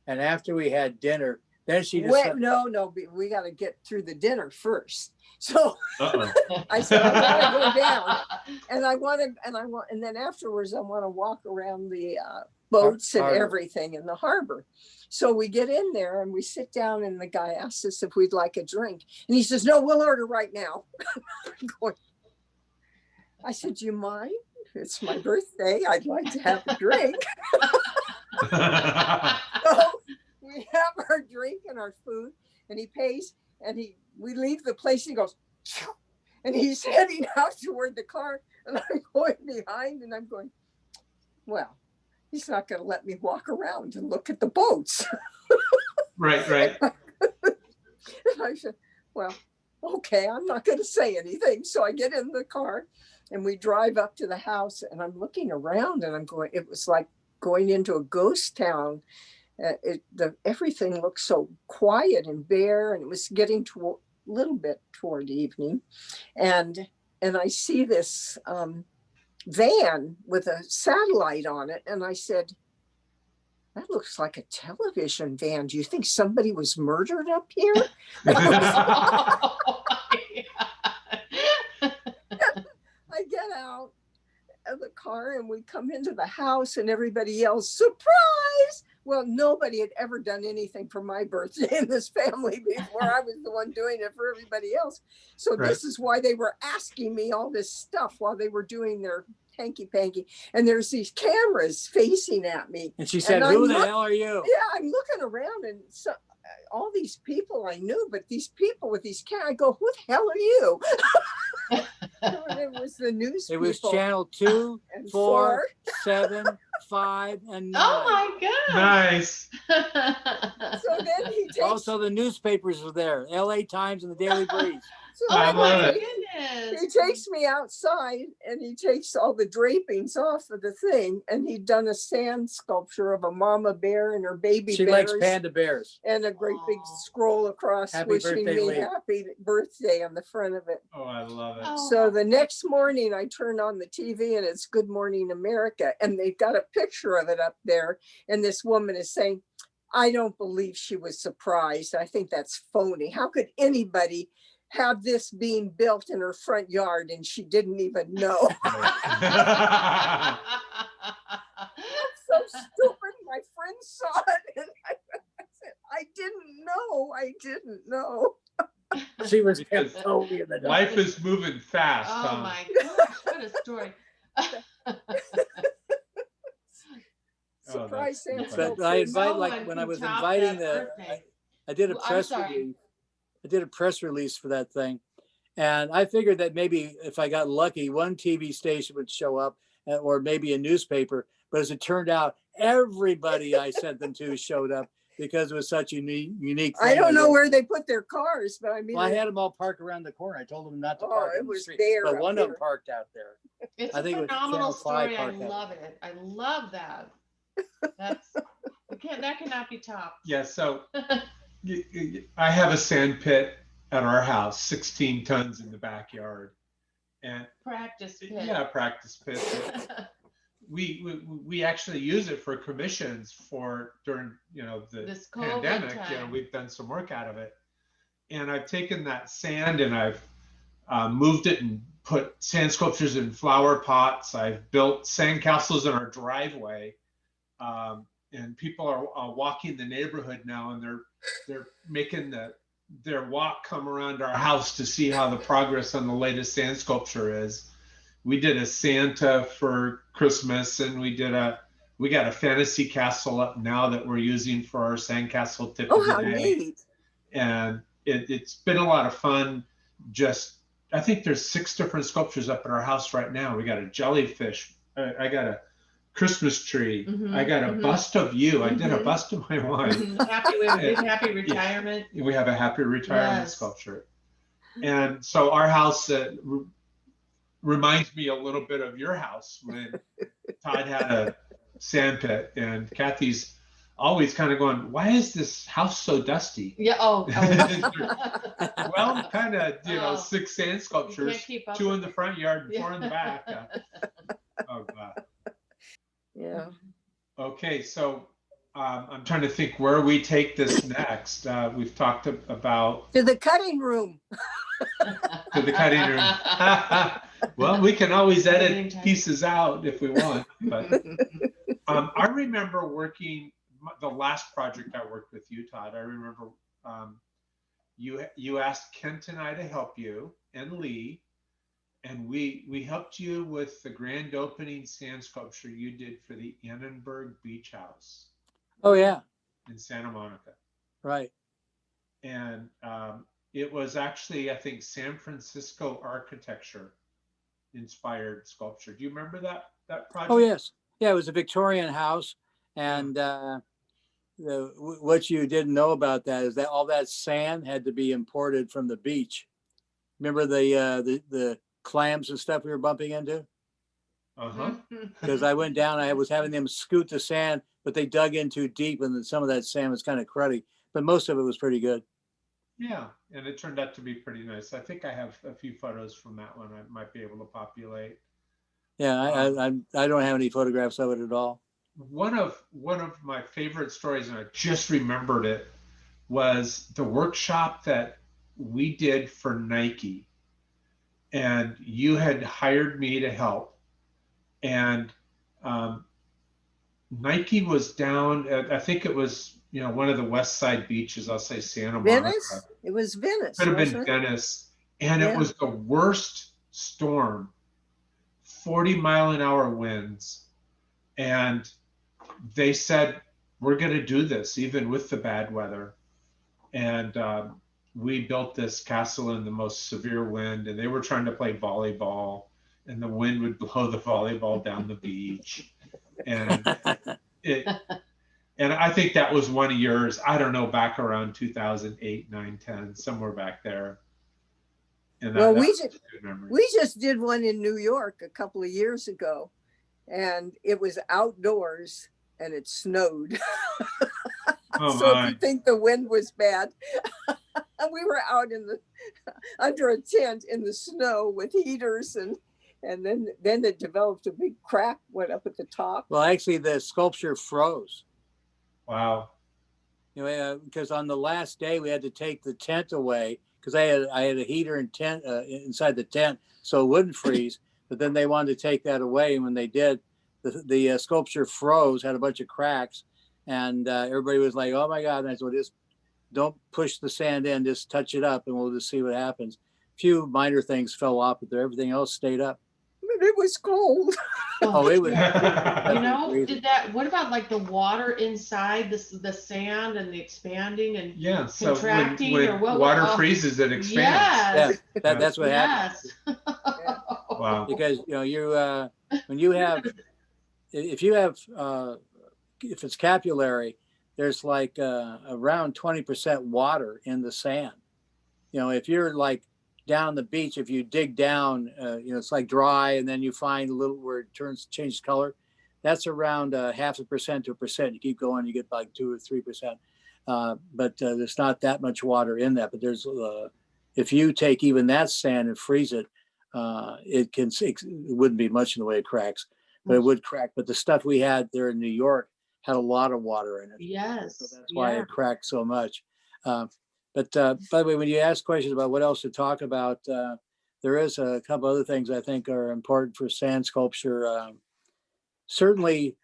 And after we had dinner, then she just said, no, we got to get through the dinner first. So I said, I want to go down and then afterwards I want to walk around the boats and everything in the harbor. So we get in there and we sit down and the guy asks us if we'd like a drink. And he says, no, we'll order right now. I said, do you mind? It's my birthday. I'd like to have a drink. So we have our drink and our food and he pays and we leave the place and he goes, and he's heading out toward the car and I'm going behind and I'm going, well, he's not going to let me walk around and look at the boats. Right. And I said, well, okay, I'm not going to say anything. So I get in the car and we drive up to the house and I'm looking around and I'm going, it was like going into a ghost town. Everything looked so quiet and bare and it was getting to a little bit toward evening. And I see this van with a satellite on it. And I said, that looks like a television van. Do you think somebody was murdered up here? I get out of the car and we come into the house and everybody yells, surprise! Well, nobody had ever done anything for my birthday in this family before. I was the one doing it for everybody else. So This is why they were asking me all this stuff while they were doing their hanky-panky. And there's these cameras facing at me. And she said, who the hell are you? Yeah, I'm looking around and so all these people I knew, but these people with these cameras, I go, who the hell are you? It was the news It people. was channel 2, 4, 7, 5, and 9. Oh my God. Nice. So then he takes... Also, the newspapers were there, LA Times and the Daily Breeze. So I love it. He takes me outside and he takes all the drapings off of the thing and he'd done a sand sculpture of a mama bear and her baby She bears. likes panda bears. And a great big scroll across Happy wishing birthday, me Lee. happy birthday on the front of it. Oh, I love it. Oh. So the next morning I turn on the TV and it's Good Morning America and they've got a picture of it up there. And this woman is saying, I don't believe she was surprised. I think that's phony. How could anybody have this being built in her front yard and she didn't even know? That's so stupid. My friend saw it and I said, I didn't know. She was Because totally in the dark. Life is moving fast. Oh my gosh, what a story. Surprise Santa. But I invite, like when I was inviting I did a press release. I did a press release for that thing. And I figured that maybe if I got lucky, one TV station would show up or maybe a newspaper. But as it turned out, everybody I sent them to showed up because it was such a unique thing. I don't know where they put their cars, but I mean, well, I had them all parked around the corner. I told them not to park on the street. There, but one of them parked out there. It's I think a it was phenomenal Channel 5 story. I parked out. love it. I love that. That cannot be topped. Yeah, so I have a sand pit at our house, 16 tons in the backyard. And practice pit. yeah, practice pit. We actually use it for commissions for during, you know, the This COVID pandemic. time. You know, we've done some work out of it. And I've taken that sand and I've moved it and put sand sculptures in flower pots. I've built sandcastles in our driveway. And people are walking the neighborhood now, and they're making their walk come around our house to see how the progress on the latest sand sculpture is. We did a Santa for Christmas, and we got a fantasy castle up now that we're using for our Sandcastle tip Oh, of the how day. neat. And it's been a lot of fun. I think there's 6 different sculptures up at our house right now. We got a jellyfish. I got a Christmas tree. I got a bust of you. I did a bust of my wife. Happy retirement. We have a happy retirement sculpture. And so our house reminds me a little bit of your house when Todd had a sand pit, and Kathy's always kind of going, why is this house so dusty? Yeah. Oh. Well, kind of, you know, 6 sand sculptures, 2 in the front yard and 4 in the back. Oh, God. Yeah. Okay, so I'm trying to think where we take this next. We've talked about To the cutting room. to the cutting room. Well, we can always edit pieces out if we want. But I remember working the last project I worked with you, Todd. I remember you asked Kent and I to help you, and Lee, and we helped you with the grand opening sand sculpture you did for the Annenberg Beach House. Oh yeah, in Santa Monica. Right. And it was actually, I think, San Francisco architecture inspired sculpture. Do you remember that project? Oh yes, yeah. It was a Victorian house, and what you didn't know about that is that all that sand had to be imported from the beach. Remember the clams and stuff we were bumping into? Because I went down, I was having them scoot the sand, but they dug in too deep, and then some of that sand was kind of cruddy, but most of it was pretty good. Yeah, and it turned out to be pretty nice. I think I have a few photos from that one I might be able to populate. Yeah, I don't have any photographs of it at all. One of my favorite stories, and I just remembered it, was the workshop that we did for Nike. And you had hired me to help. And Nike was down at, I think it was, you know, one of the West Side beaches, I'll say Santa Monica. Venice? It was Venice. Could have been Venice. And it was the worst storm, 40-mile-an-hour winds. And they said, we're going to do this even with the bad weather. And we built this castle in the most severe wind, and they were trying to play volleyball, and the wind would blow the volleyball down the beach. And and I think that was one of yours. I don't know, back around 2008, 9, 10, somewhere back there. And well, we just did one in New York a couple of years ago, and it was outdoors and it snowed. So if you think the wind was bad, we were out under a tent in the snow with heaters, and then it developed a big crack, went up at the top. Well, actually, the sculpture froze. Wow. You know, because on the last day we had to take the tent away because I had a heater and tent inside the tent, so it wouldn't freeze. But then they wanted to take that away, and when they did, the sculpture froze, had a bunch of cracks, and everybody was like, "Oh my God!" And I said, "Just don't push the sand in, just touch it up, and we'll just see what happens." A few minor things fell off, but everything else stayed up. But it was cold. Oh, it was. You know, what about like the water inside the sand and the expanding and contracting, when or what? Water freezes, it expands. Yes. Yeah, that's what happens. Wow. Because when you have, if it's capillary, there's like around 20% water in the sand. You know, if you're like down the beach, if you dig down, it's like dry, and then you find a little where it changes color. That's around 0.5% to 1%. You keep going, you get like 2 or 3%. But there's not that much water in that. But there's if you take even that sand and freeze it, it wouldn't be much in the way of cracks, but it would crack. But the stuff we had there in New York had a lot of water in it. Yes. So that's why it cracked so much. But by the way, when you ask questions about what else to talk about, there is a couple other things I think are important for sand sculpture. Certainly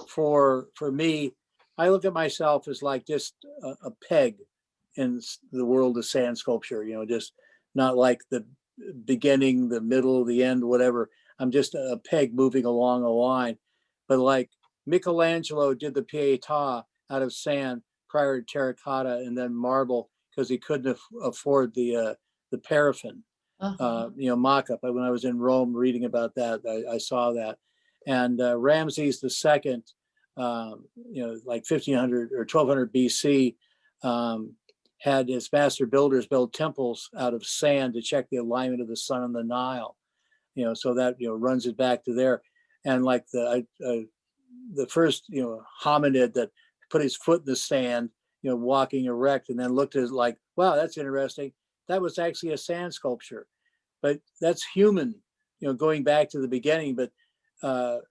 for me, I look at myself as like just a peg in the world of sand sculpture, just not like the beginning, the middle, the end, whatever. I'm just a peg moving along a line. But like Michelangelo did the Pietà out of sand prior to terracotta and then marble because he couldn't afford the paraffin, mock-up. When I was in Rome reading about that, I saw that. And Ramses II, like 1500 or 1200 BC, had his master builders build temples out of sand to check the alignment of the sun and the Nile, so that, runs it back to there. And like the first, hominid that put his foot in the sand, walking erect and then looked at it like, wow, that's interesting. That was actually a sand sculpture, but that's human, going back to the beginning. But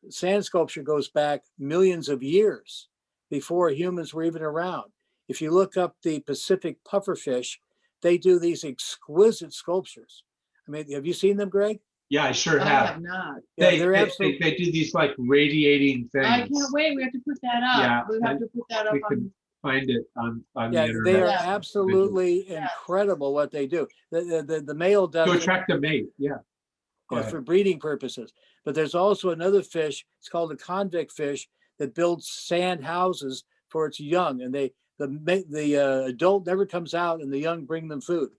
sand sculpture goes back millions of years before humans were even around. If you look up the Pacific pufferfish, they do these exquisite sculptures. I mean, have you seen them, Greg? Yeah, I sure have. I have not. They do these like radiating things. I can't wait. We have to put that up. Yeah, we have to put that up. We can find it on the internet. They are absolutely incredible what they do. The male does to attract a mate. Yeah. For breeding purposes. But there's also another fish. It's called a convict fish that builds sand houses for its young, and the adult never comes out, and the young bring them food.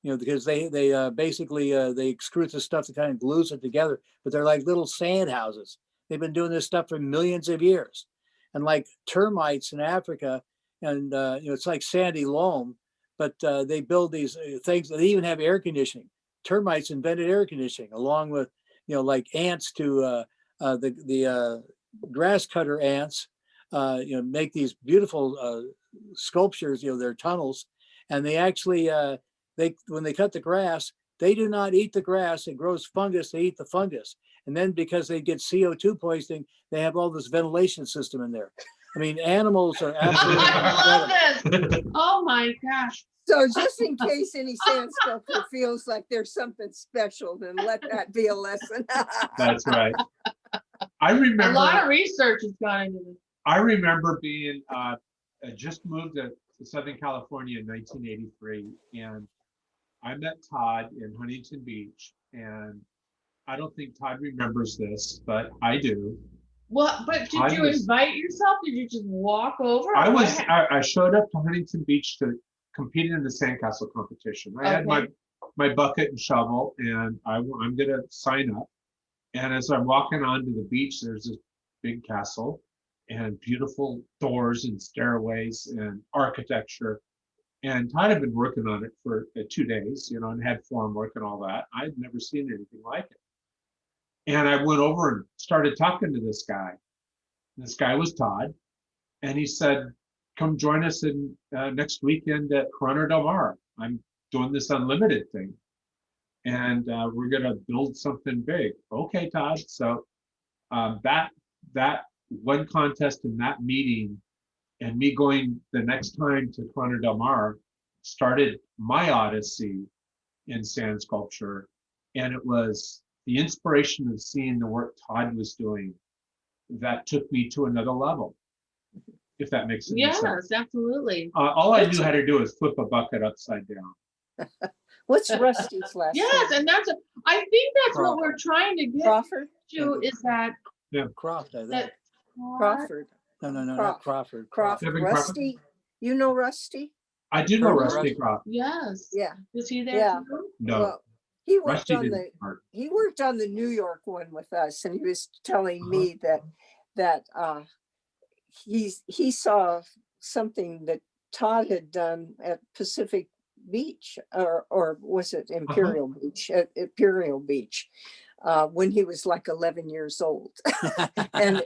Because they basically they excrete the stuff that kind of glues it together, but they're like little sand houses. They've been doing this stuff for millions of years. And like termites in Africa, and it's like sandy loam, but they build these things. They even have air conditioning. Termites invented air conditioning, along with like ants to the grass cutter ants. Make these beautiful sculptures. Their tunnels, and they actually when they cut the grass, they do not eat the grass. It grows fungus. They eat the fungus, and then because they get CO2 poisoning, they have all this ventilation system in there. I mean, animals are absolutely. I love this. Oh my gosh. So just in case any sand sculptor feels like there's something special, then let that be a lesson. That's right. I remember a lot of research has gone into this. I remember being just moved to Southern California in 1983, and I met Todd in Huntington Beach, and I don't think Todd remembers this, but I do. Well, but did you invite yourself? Did you just walk over? I showed up to Huntington Beach to compete in the Sandcastle competition. I had my bucket and shovel, and I'm going to sign up. And as I'm walking onto the beach, there's this big castle and beautiful doors and stairways and architecture. And Todd had been working on it for 2 days, and had form work and all that. I'd never seen anything like it. And I went over and started talking to this guy. This guy was Todd. And he said, come join us in next weekend at Corona Del Mar. I'm doing this unlimited thing. And we're going to build something big. Okay, Todd. So that one contest and that meeting and me going the next time to Corona Del Mar started my odyssey in sand sculpture. And it was the inspiration of seeing the work Todd was doing that took me to another level, if that makes any sense. Yes, absolutely. All I knew how to do is flip a bucket upside down. What's Rusty's last name? Yes, and I think that's Crawford. what we're trying to get Crawford? to is that. Yeah. Crawford. Crawford. No, not Crawford. Crawford. Rusty. You know Rusty? I do know Rusty Crawford. Yes. Yeah. Was he there? Yeah. Too? No. Well, he worked Rusty on he worked on the New York one with us, and he was telling me that he saw something that Todd had done at Pacific Beach, or was it Imperial Beach? At Imperial Beach, when he was like 11 years old, and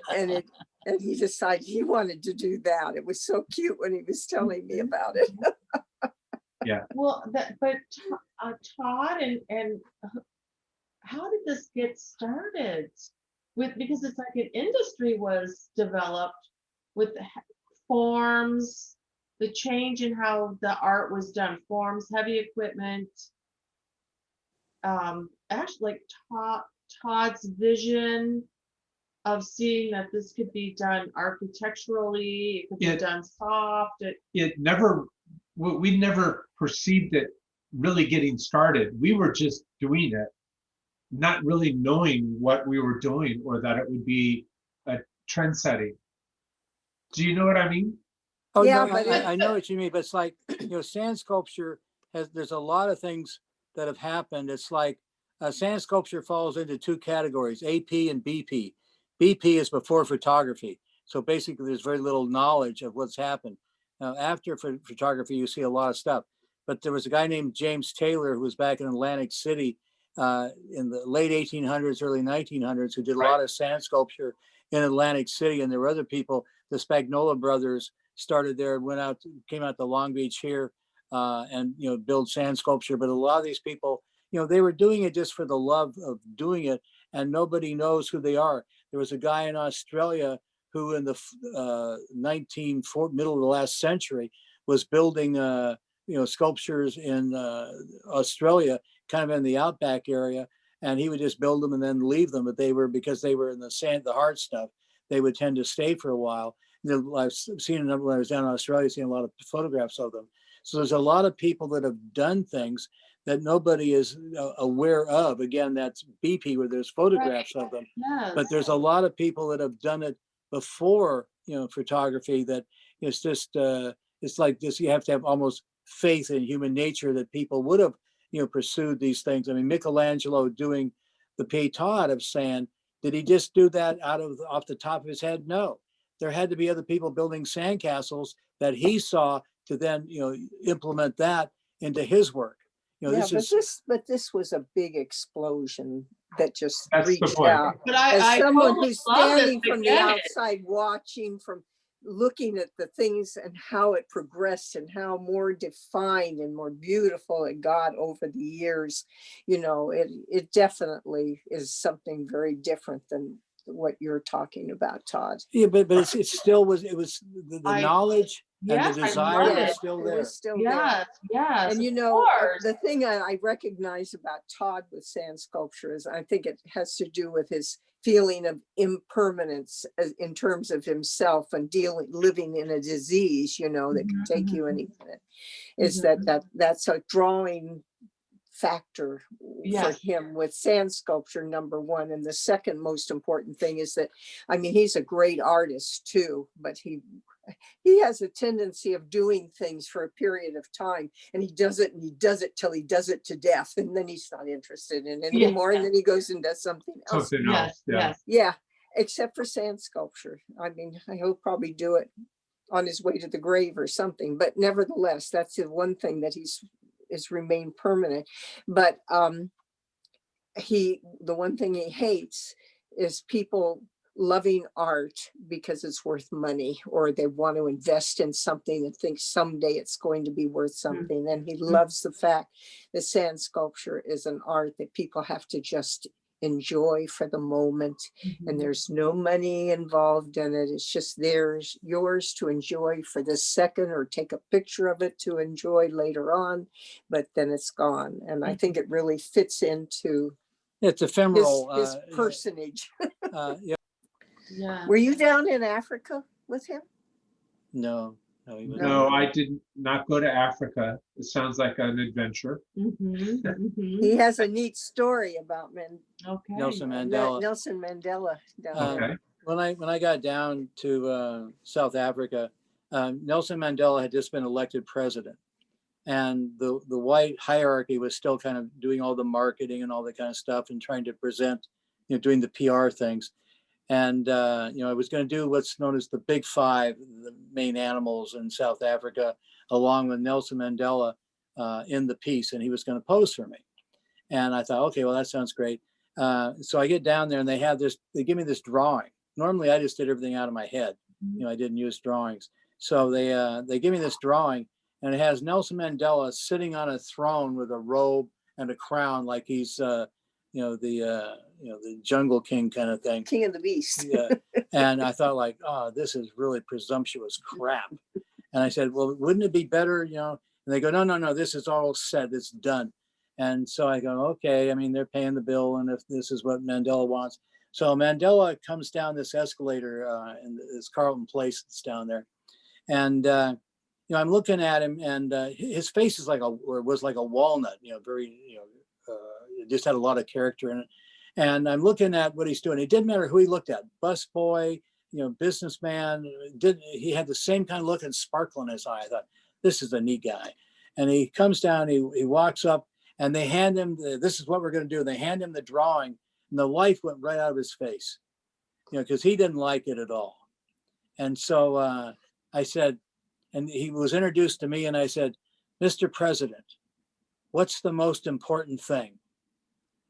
he decided he wanted to do that. It was so cute when he was telling me about it. Yeah. Well, but Todd and how did this get started? Because it's like an industry was developed with the forms, the change in how the art was done, forms, heavy equipment. Actually, like Todd's vision of seeing that this could be done architecturally, it could be done soft. We never perceived it really getting started. We were just doing it, not really knowing what we were doing or that it would be a trend setting. Do you know what I mean? Oh, Yeah, no, but I know what you mean, but it's like, sand sculpture there's a lot of things that have happened. It's like sand sculpture falls into two categories, AP and BP. BP is before photography. So basically there's very little knowledge of what's happened. After photography, you see a lot of stuff. But there was a guy named James Taylor who was back in Atlantic City in the late 1800s, early 1900s, who did a lot of sand sculpture in Atlantic City. And there were other people, the Spagnola brothers started there, came out to Long Beach here and, build sand sculpture. But a lot of these people, they were doing it just for the love of doing it, and nobody knows who they are. There was a guy in Australia who in the middle of the last century was building, sculptures in Australia, kind of in the outback area. And he would just build them and then leave them. But because they were in the hard stuff, they would tend to stay for a while. I've seen a number when I was down in Australia, seen a lot of photographs of them. So there's a lot of people that have done things that nobody is aware of. Again, that's BP, where there's photographs of them. Yes. But there's a lot of people that have done it before, photography, that it's just, it's like this, you have to have almost faith in human nature that people would have, pursued these things. I mean, Michelangelo doing the Pietà out of sand, did he just do that off the top of his head? No. There had to be other people building sandcastles that he saw to then, implement that into his work. But this was a big explosion that just reached out. But as someone who's standing from the outside watching, from looking at the things and how it progressed and how more defined and more beautiful it got over the years, it definitely is something very different than what you're talking about, Todd. Yeah, but it still was, it was the knowledge and the desire was still there. Yes. And the thing I recognize about Todd with sand sculpture is I think it has to do with his feeling of impermanence in terms of himself and living in a disease, that can take you any minute. Is that's a drawing factor for him with sand sculpture, number one. And the second most important thing is that, he's a great artist too, but he has a tendency of doing things for a period of time, and he does it till he does it to death, and then he's not interested in it anymore, and then he goes and does something else. Yeah, except for sand sculpture. He'll probably do it on his way to the grave or something, but nevertheless, that's the one thing that is remained permanent. But the one thing he hates is people loving art because it's worth money, or they want to invest in something and think someday it's going to be worth something. And he loves the fact that sand sculpture is an art that people have to just enjoy for the moment. And there's no money involved in it. It's just yours to enjoy for this second, or take a picture of it to enjoy later on, but then it's gone. And I think it really fits into it's ephemeral his personage. Yeah. Were you down in Africa with him? No, I did not go to Africa. It sounds like an adventure. He has a neat story about Nelson Mandela. Nelson Mandela. Okay. When I got down to South Africa, Nelson Mandela had just been elected president, and the white hierarchy was still kind of doing all the marketing and all that kind of stuff and trying to present, doing the PR things. And, I was going to do what's known as the Big Five, the main animals in South Africa, along with Nelson Mandela in the piece, and he was going to pose for me. And I thought, okay, well, that sounds great. So I get down there, and they give me this drawing. Normally, I just did everything out of my head. I didn't use drawings. So they give me this drawing, and it has Nelson Mandela sitting on a throne with a robe and a crown, like he's, the Jungle King kind of thing. King of the Beast. Yeah. And I thought like, oh, this is really presumptuous crap. And I said, well, wouldn't it be better, And they go, no, this is all set. It's done. And so I go, okay, I mean, they're paying the bill. And if this is what Mandela wants. So Mandela comes down this escalator in this Carlton Place that's down there. And, I'm looking at him, and his face is was like a walnut, very, it just had a lot of character in it. And I'm looking at what he's doing. It didn't matter who he looked at, busboy, businessman. He had the same kind of look and sparkle in his eye. I thought, this is a neat guy. And he comes down, he walks up, and they hand him, this is what we're going to do. They hand him the drawing, and the life went right out of his face, because he didn't like it at all. And so I said, and he was introduced to me, and I said, Mr. President, what's the most important thing?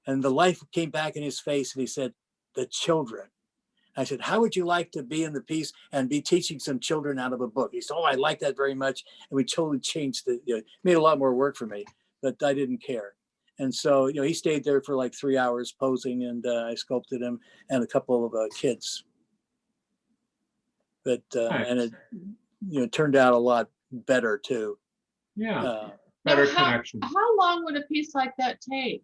And the life came back in his face, and he said, the children. I said, how would you like to be in the piece and be teaching some children out of a book? He said, oh, I like that very much. And we totally changed made a lot more work for me, but I didn't care. And so, he stayed there for like 3 hours posing, and I sculpted him and a couple of kids. But, nice. And it, turned out a lot better too. Yeah. Better connection. How long would a piece like that take?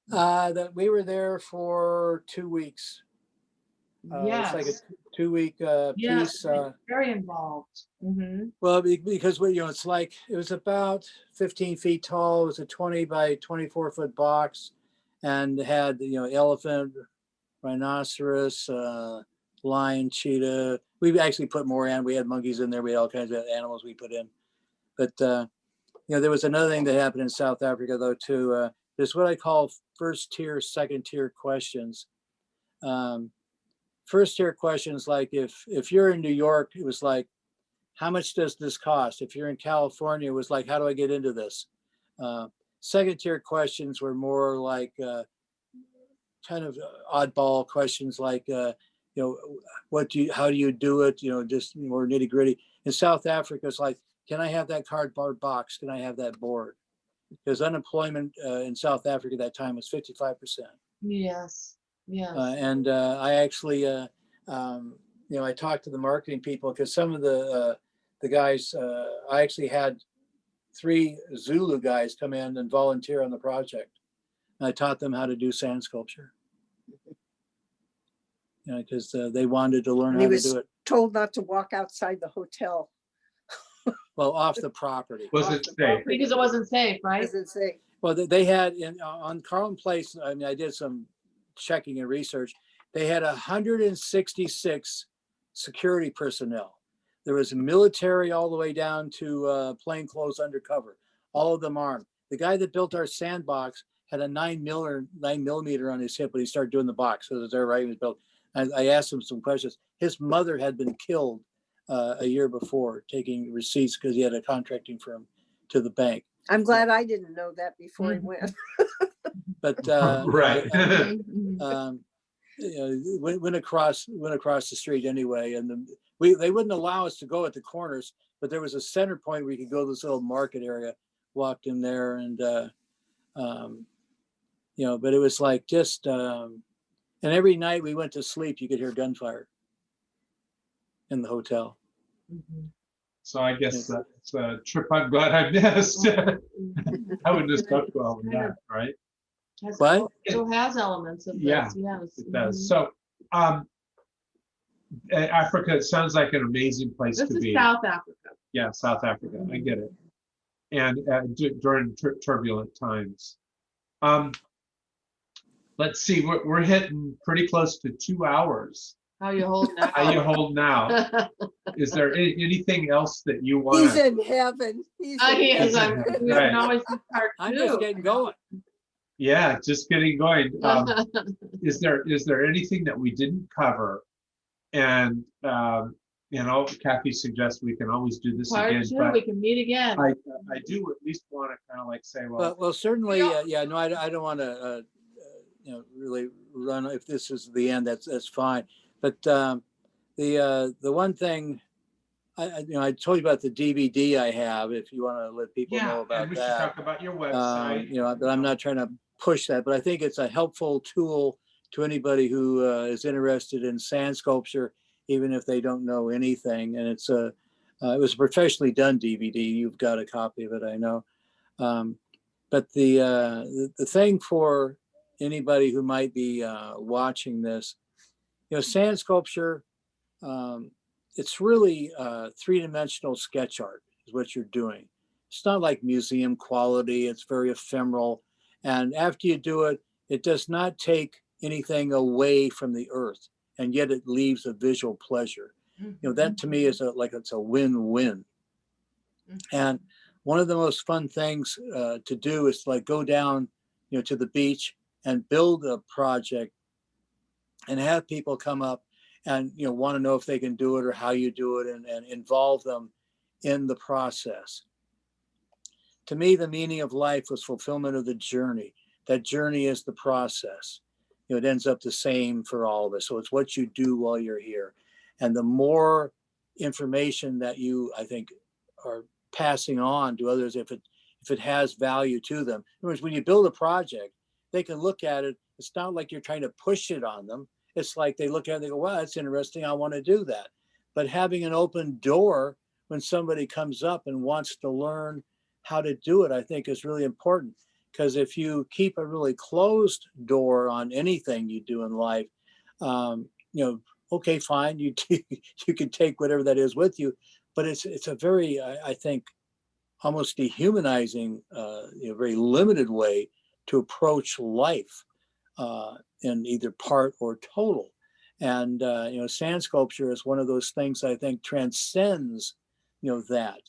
That we were there for 2 weeks. Yes. It's like a 2-week piece. Very involved. Mm-hmm. Well, because it's like, it was about 15 feet tall. It was a 20 by 24 foot box, and had elephant, rhinoceros, lion, cheetah. We actually put more in. We had monkeys in there. We had all kinds of animals we put in. But there was another thing that happened in South Africa though too. There's what I call first tier, second tier questions. First tier questions, like if you're in New York, it was like, how much does this cost? If you're in California, it was like, how do I get into this? Second tier questions were more like kind of oddball questions, like how do you do it? Just more nitty gritty. In South Africa, it's like, can I have that cardboard box? Can I have that board? Because unemployment in South Africa at that time was 55%. Yes. Yes. And I actually, I talked to the marketing people, because some of the guys, I actually had 3 Zulu guys come in and volunteer on the project. And I taught them how to do sand sculpture. Because they wanted to learn how to do it. Told not to walk outside the hotel. Well, off the property. Was it safe? Because it wasn't safe, right? Wasn't safe. Well, they had on Carlton Place. I mean, I did some checking and research. They had 166 security personnel. There was military all the way down to plainclothes undercover. All of them armed. The guy that built our sandbox had a 9 millimeter on his hip when he started doing the box. So they're right. He was built. I asked him some questions. His mother had been killed a year before, taking receipts because he had a contracting firm to the bank. I'm glad I didn't know that before he went. But right. Went across the street anyway, and they wouldn't allow us to go at the corners, but there was a center point where you could go to this little market area. Walked in there, and but it was like just. And every night we went to sleep, you could hear gunfire in the hotel. Mm-hmm. So I guess that's a trip I'm glad I missed. I would just go to all of that, right? What? So has elements of this. Yeah, yes. it does. So Africa, it sounds like an amazing place to be. This is South Africa. Yeah, South Africa. I get it. And during turbulent times. Let's see, we're hitting pretty close to 2 hours. How you hold now? How you hold now? Is there anything else that you want? He's in heaven. He's in heaven. We can always do part 2. I'm just getting going. Yeah, just getting going. Is there anything that we didn't cover? And Kathy suggests we can always do this part again. 2, but we can meet again. I do at least want to kind of like say, well, certainly, I don't want to, really run. If this is the end, that's fine. But the one thing I told you about the DVD I have. If you want to let people know about and we should that, talk about your website. but I'm not trying to push that. But I think it's a helpful tool to anybody who is interested in sand sculpture, even if they don't know anything. And it was a professionally done DVD. You've got a copy of it, I know. But the thing for anybody who might be watching this, sand sculpture, it's really three-dimensional sketch art is what you're doing. It's not like museum quality. It's very ephemeral. And after you do it, it does not take anything away from the earth, and yet it leaves a visual pleasure. That to me is it's a win-win. And one of the most fun things to do is like go down, to the beach and build a project and have people come up and, want to know if they can do it or how you do it, and involve them in the process. To me, the meaning of life was fulfillment of the journey. That journey is the process. It ends up the same for all of us. So it's what you do while you're here. And the more information that you, I think, are passing on to others, if it has value to them. In other words, when you build a project, they can look at it. It's not like you're trying to push it on them. It's like they look at it and they go, wow, that's interesting. I want to do that. But having an open door when somebody comes up and wants to learn how to do it, I think is really important. Because if you keep a really closed door on anything you do in life, okay, fine, you can take whatever that is with you, but it's a very, I think, almost dehumanizing, very limited way to approach life in either part or total. And sand sculpture is one of those things I think transcends, that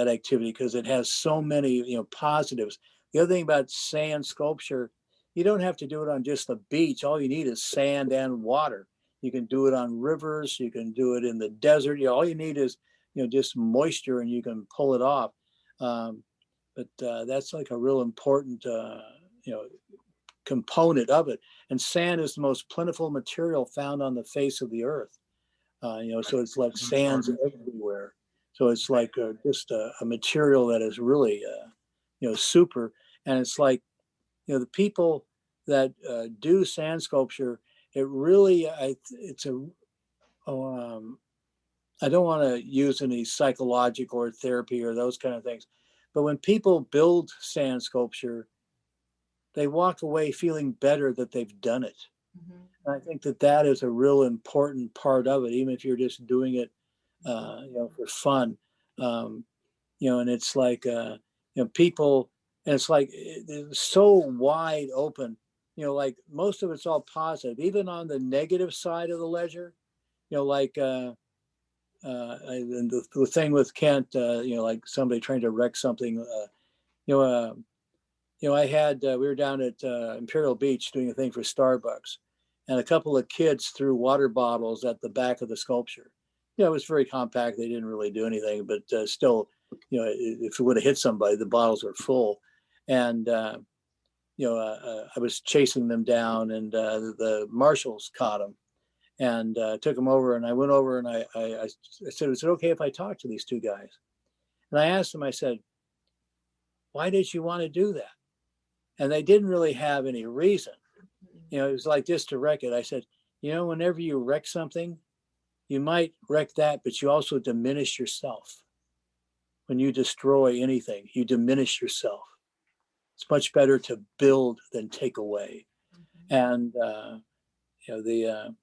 activity, because it has so many, positives. The other thing about sand sculpture, you don't have to do it on just the beach. All you need is sand and water. You can do it on rivers. You can do it in the desert. All you need is, just moisture, and you can pull it off. But that's like a real important, component of it. And sand is the most plentiful material found on the face of the earth. So it's like sands everywhere. So it's like just a material that is really, super. And it's like, the people that do sand sculpture, it really, I don't want to use any psychological or therapy or those kind of things, but when people build sand sculpture, they walk away feeling better that they've done it. And I think that is a real important part of it, even if you're just doing it, for fun. And it's like, people, and it's like, it's so wide open, like most of it's all positive, even on the negative side of the ledger, like, and the thing with Kent, like somebody trying to wreck something, I had, we were down at Imperial Beach doing a thing for Starbucks, and a couple of kids threw water bottles at the back of the sculpture. It was very compact. They didn't really do anything, but still, if it would have hit somebody, the bottles were full. And, I was chasing them down, and the marshals caught them and took them over. And I went over and I said, is it okay if I talk to these two guys? And I asked them, I said, why did you want to do that? And they didn't really have any reason. It was like just to wreck it. I said, whenever you wreck something, you might wreck that, but you also diminish yourself. When you destroy anything, you diminish yourself. It's much better to build than take away. And the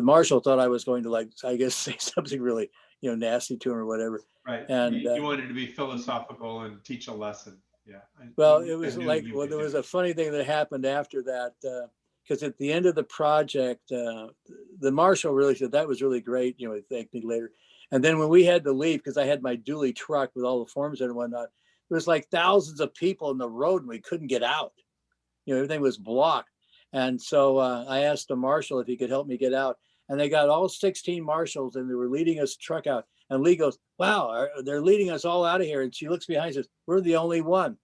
marshal thought I was going to, like, I guess, say something really nasty to him or whatever. Right. And you wanted to be philosophical and teach a lesson. Yeah. Well, it was like, well, there was a funny thing that happened after that, because at the end of the project, the marshal really said, that was really great. He thanked me later. And then when we had to leave, because I had my dually truck with all the forms and whatnot, there was like thousands of people in the road and we couldn't get out. Everything was blocked. And so I asked the marshal if he could help me get out. And they got all 16 marshals and they were leading us truck out. And Lee goes, wow, they're leading us all out of here. And she looks behind and says, we're the only one.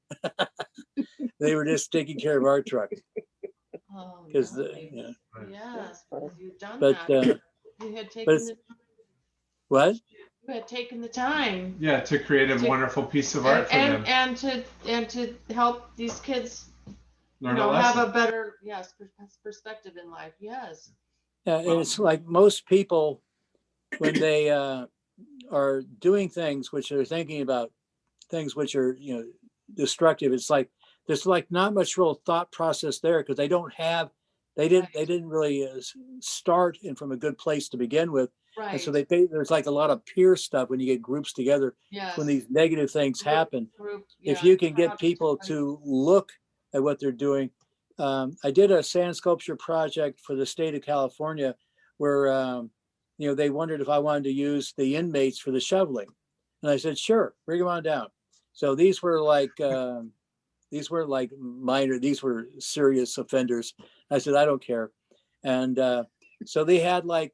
They were just taking care of our truck. Oh, Because nice. Yes, because you've done but that. You had But taken what? you had taken the time. Yeah, to create a wonderful piece of art for them. And to help these kids, Learn you know, a have lesson. a better perspective in life. Yes. Yeah, and it's like most people when they are doing things which are thinking about things which are, you know, destructive. It's like there's like not much real thought process there because they don't have, they didn't really start in from a good place to begin with. And so Right. there's like a lot of peer stuff when you get groups together. Yes. When these negative things happen, Yeah. if you can get people to look at what they're doing. I did a sand sculpture project for the state of California where, you know, they wondered if I wanted to use the inmates for the shoveling. And I said, sure, bring them on down. So these were like minor, these were serious offenders. I said, I don't care. And so they had like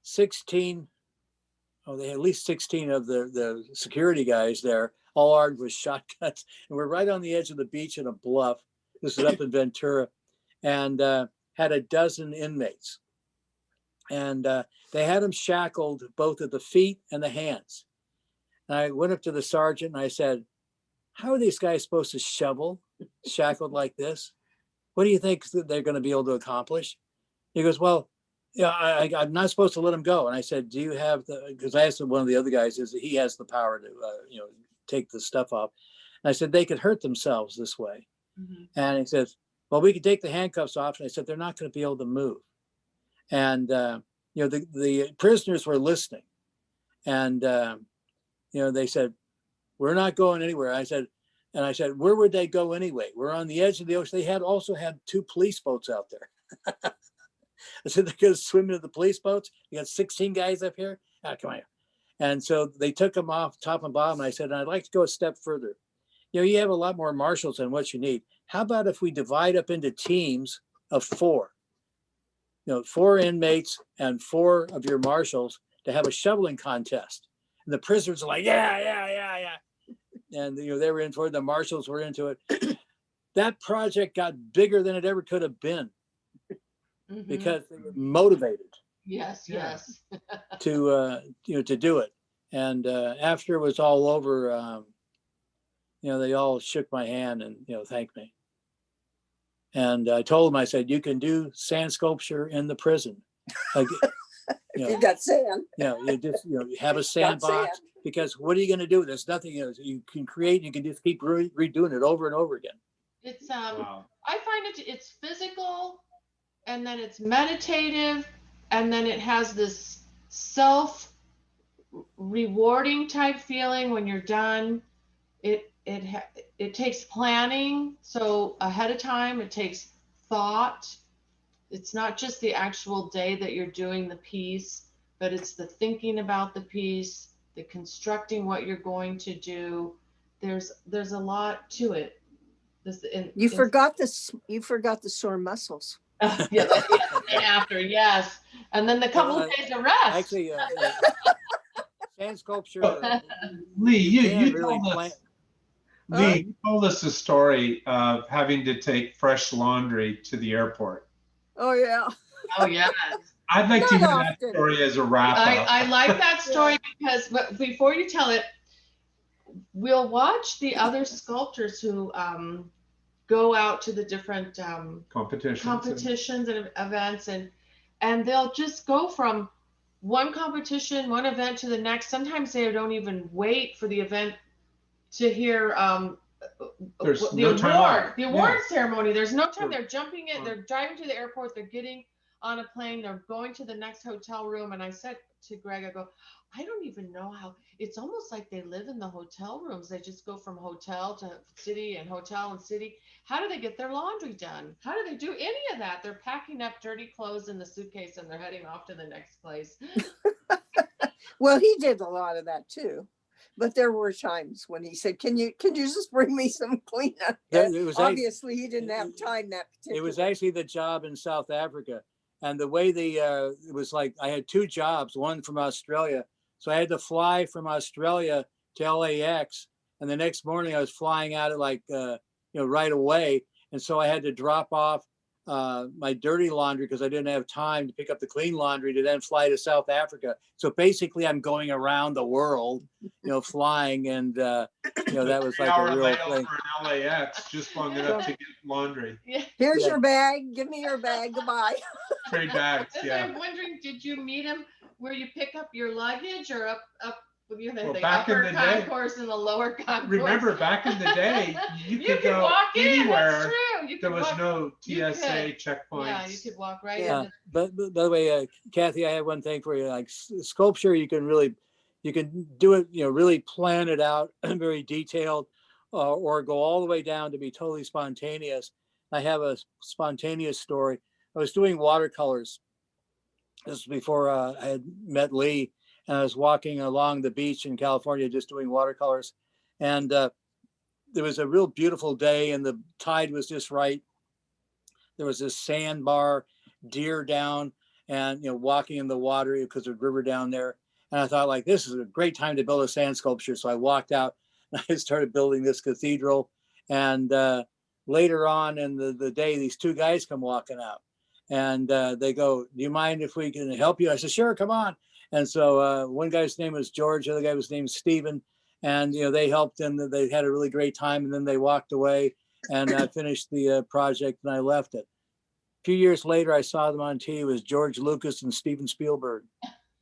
16, they had at least 16 of the security guys there, all armed with shotguns. And we're right on the edge of the beach in a bluff. This is up in Ventura, and had a dozen inmates. And they had them shackled both at the feet and the hands. And I went up to the sergeant and I said, how are these guys supposed to shovel shackled like this? What do you think they're going to be able to accomplish? He goes, well, yeah, I'm not supposed to let them go. And I said, do you have the, because I asked one of the other guys, is he has the power to, you know, take the stuff off. And I said, they could hurt themselves this way. Mm-hmm. And he says, well, we could take the handcuffs off. And I said, they're not going to be able to move. And, you know, the prisoners were listening. And, you know, they said, we're not going anywhere. I said, where would they go anyway? We're on the edge of the ocean. They also had 2 police boats out there. I said, they're going to swim into the police boats. You got 16 guys up here. Come on. And so they took them off top and bottom. And I said, I'd like to go a step further. You know, you have a lot more marshals than what you need. How about if we divide up into teams of 4? You know, 4 inmates and 4 of your marshals to have a shoveling contest. And the prisoners are like, yeah. And, you know, they were in for it. The marshals were into it. That project got bigger than it ever could have been. Mm-hmm. Because they were motivated. Yes. To you know, to do it. And after it was all over, you know, they all shook my hand and, you know, thanked me. And I told them, I said, you can do sand sculpture in the prison. Like, you got sand. You know, you just, you know, you have a sandbox. Because what are you going to do? There's nothing, you know, you can create. You can just keep redoing it over and over again. It's wow. I find it's physical. And then it's meditative, and then it has this self-rewarding type feeling when you're done. It takes planning, so ahead of time. It takes thought. It's not just the actual day that you're doing the piece, but it's the thinking about the piece, the constructing what you're going to do. There's a lot to it. You forgot the sore muscles. After, yes. And then the couple of days of rest. Actually, sand sculpture. Lee, you told us a story of having to take fresh laundry to the airport. Oh, yeah. Oh, yeah. I'd like to hear that story as a wrap up. I like that story because, but before you tell it, we'll watch the other sculptors who go out to the different competitions and events, and they'll just go from one competition, one event to the next. Sometimes they don't even wait for the event to hear the award ceremony. There's no time. They're jumping in, they're driving to the airport, they're getting on a plane, they're going to the next hotel room. And I said to Greg, I go, I don't even know how, it's almost like they live in the hotel rooms. They just go from hotel to city and hotel and city. How do they get their laundry done? How do they do any of that? They're packing up dirty clothes in the suitcase and they're heading off to the next place. Well, he did a lot of that too. But there were times when he said, can you just bring me some cleanup? Obviously, he didn't have time that particular. It was actually the job in South Africa. And the way it was like, I had 2 jobs, one from Australia. So I had to fly from Australia to LAX. And the next morning I was flying out at like, you know, right away. And so I had to drop off my dirty laundry because I didn't have time to pick up the clean laundry to then fly to South Africa. So basically I'm going around the world, flying, and that was like a real thing. For an LAX, just long enough to get laundry. Here's your bag. Give me your bag. Goodbye. Trade bags. Yeah. I'm wondering, did you meet him where you pick up your luggage, or up the back in upper the day, concourse and the lower concourse? Remember, back in the day, you could go walk anywhere. That's true. There was no TSA checkpoints. Yeah, you could walk right Yeah. in. But by the way, Kathy, I have one thing for you. Like sculpture, you can do it, really plan it out, very detailed, or go all the way down to be totally spontaneous. I have a spontaneous story. I was doing watercolors. This was before I had met Lee, and I was walking along the beach in California just doing watercolors. And there was a real beautiful day, and the tide was just right. There was this sandbar, deer down, and walking in the water because there's a river down there. And I thought, like, this is a great time to build a sand sculpture. So I walked out and I started building this cathedral. And later on in the day, these two guys come walking out, and they go, "Do you mind if we can help you?" I said, "Sure, come on." And so one guy's name was George, the other guy was named Stephen. And, they helped, and they had a really great time. And then they walked away, and I finished the project, and I left it. A few years later, I saw them on TV. It was George Lucas and Steven Spielberg.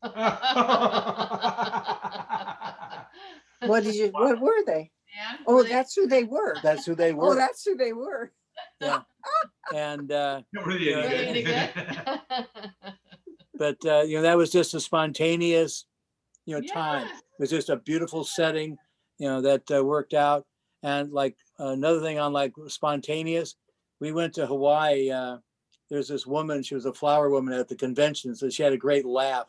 What were they? Yeah, oh, that's who they were. That's who they were. Oh, that's who they were. Yeah. And really any good. But that was just a spontaneous time. Yes. It was just a beautiful setting, that worked out. And like another thing on like spontaneous, we went to Hawaii. There's this woman, she was a flower woman at the convention, so she had a great laugh.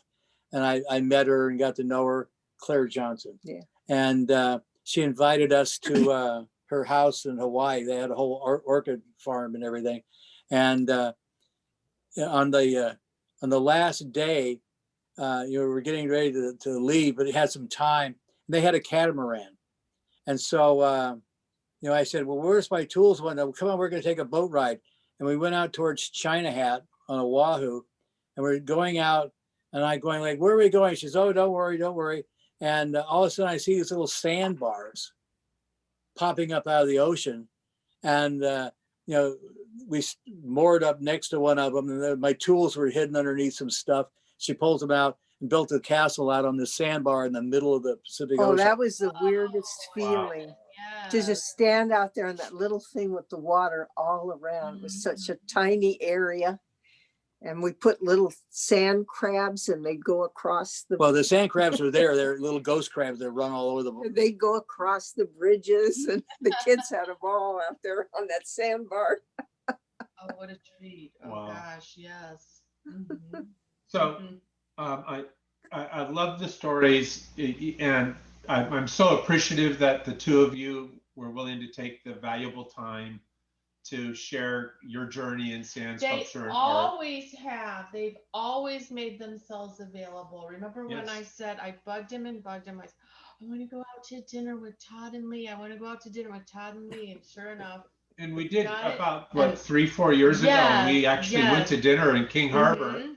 And I met her and got to know her, Claire Johnson. Yeah. And she invited us to her house in Hawaii. They had a whole orchid farm and everything. And on the last day, we're getting ready to leave, but it had some time. They had a catamaran. And so, I said, "Well, where's my tools?" Come on, we're going to take a boat ride. And we went out towards China Hat on Oahu, and we're going out, and I'm going like, "Where are we going?" She says, "Oh, don't worry, don't worry." And all of a sudden I see these little sandbars popping up out of the ocean. And, we moored up next to one of them, and my tools were hidden underneath some stuff. She pulls them out and built a castle out on the sandbar in the middle of the Pacific Ocean. Oh, that was the weirdest feeling. Yeah. To just stand out there in that little thing with the water all around. It was such a tiny area. And we put little sand crabs, and they go across the. Well, the sand crabs are there. They're little ghost crabs that run all over the. They go across the bridges, and the kids had a ball out there on that sandbar. Oh, what a treat! Oh Wow. Gosh, yes. Mm-hmm. So, I love the stories, and I'm so appreciative that the two of you were willing to take the valuable time to share your journey in sand sculpture and art. Always have. They've always made themselves available. Remember when I said I bugged him? I said, "I want to go out to dinner with Todd and Lee. I want to go out to dinner with Todd and Lee." And sure enough. And we did about 3-4 years ago. We actually went to dinner in King Harbor.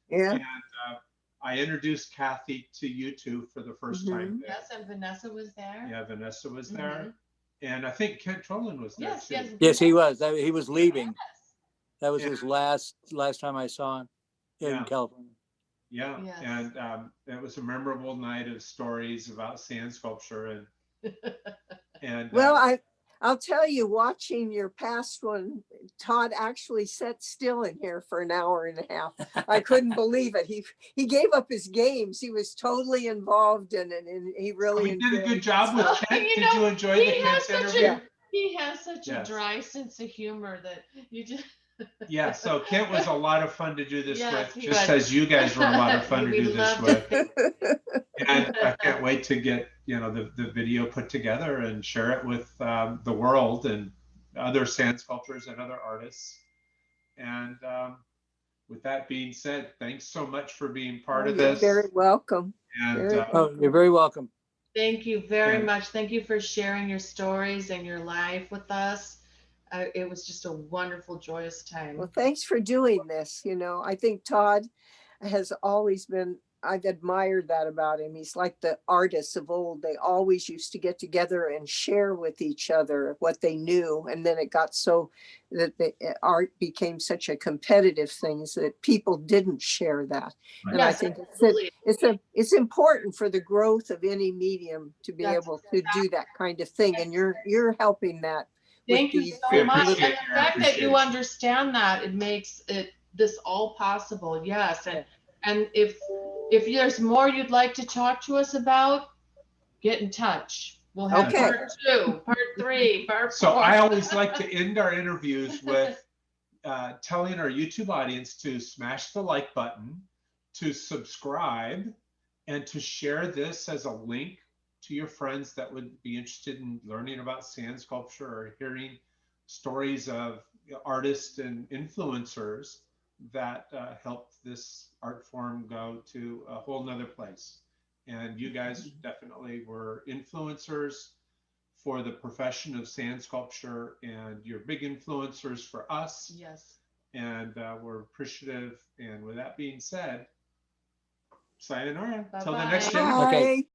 Yeah. And I introduced Kathy to you two for the first time. Yes, and Vanessa was there. Yeah, Vanessa was there. And I think Kent Trolin was there too. Yes, he was. He was leaving. Yes. That was his last time I saw him in California. Yeah, yes. And it was a memorable night of stories about sand sculpture and. Well, I'll tell you, watching your past one, Todd actually sat still in here for an hour and a half. I couldn't believe it. He gave up his games. He was totally involved in it, and he really did a good job with Kent. Did you enjoy the Kent's interview? He has such a dry sense of humor that you just. Yeah, so Kent was a lot of fun to do this with, just as you guys were a lot of fun to do this with. And I can't wait to get the video put together and share it with the world and other sand sculptors and other artists. And with that being said, thanks so much for being part of this. You're very welcome. And you're very welcome. Thank you very much. Thank you for sharing your stories and your life with us. it was just a wonderful, joyous time. Well, thanks for doing this. You know, I think Todd has always been, I've admired that about him. He's like the artists of old. They always used to get together and share with each other what they knew. And then it got so that the art became such a competitive thing so that people didn't share that. And Yes, I think absolutely. it's important for the growth of any medium to be That's able to do that kind of thing. And you're helping that. Thank you these so much. appreciate And the fact that you understand that, it makes this all possible. Yes. And if there's more you'd like to talk to us about, get in touch. We'll have Okay. part 2, part 3, part 4. So I always like to end our interviews with telling our YouTube audience to smash the like button, to subscribe, and to share this as a link to your friends that would be interested in learning about sand sculpture or hearing stories of artists and influencers that helped this art form go to a whole nother place. And you guys definitely were influencers for the profession of sand sculpture, and you're big influencers for us. Yes. And we're appreciative. And with that being said, sayonara. Till the Bye-bye. next Okay. interview. Bye.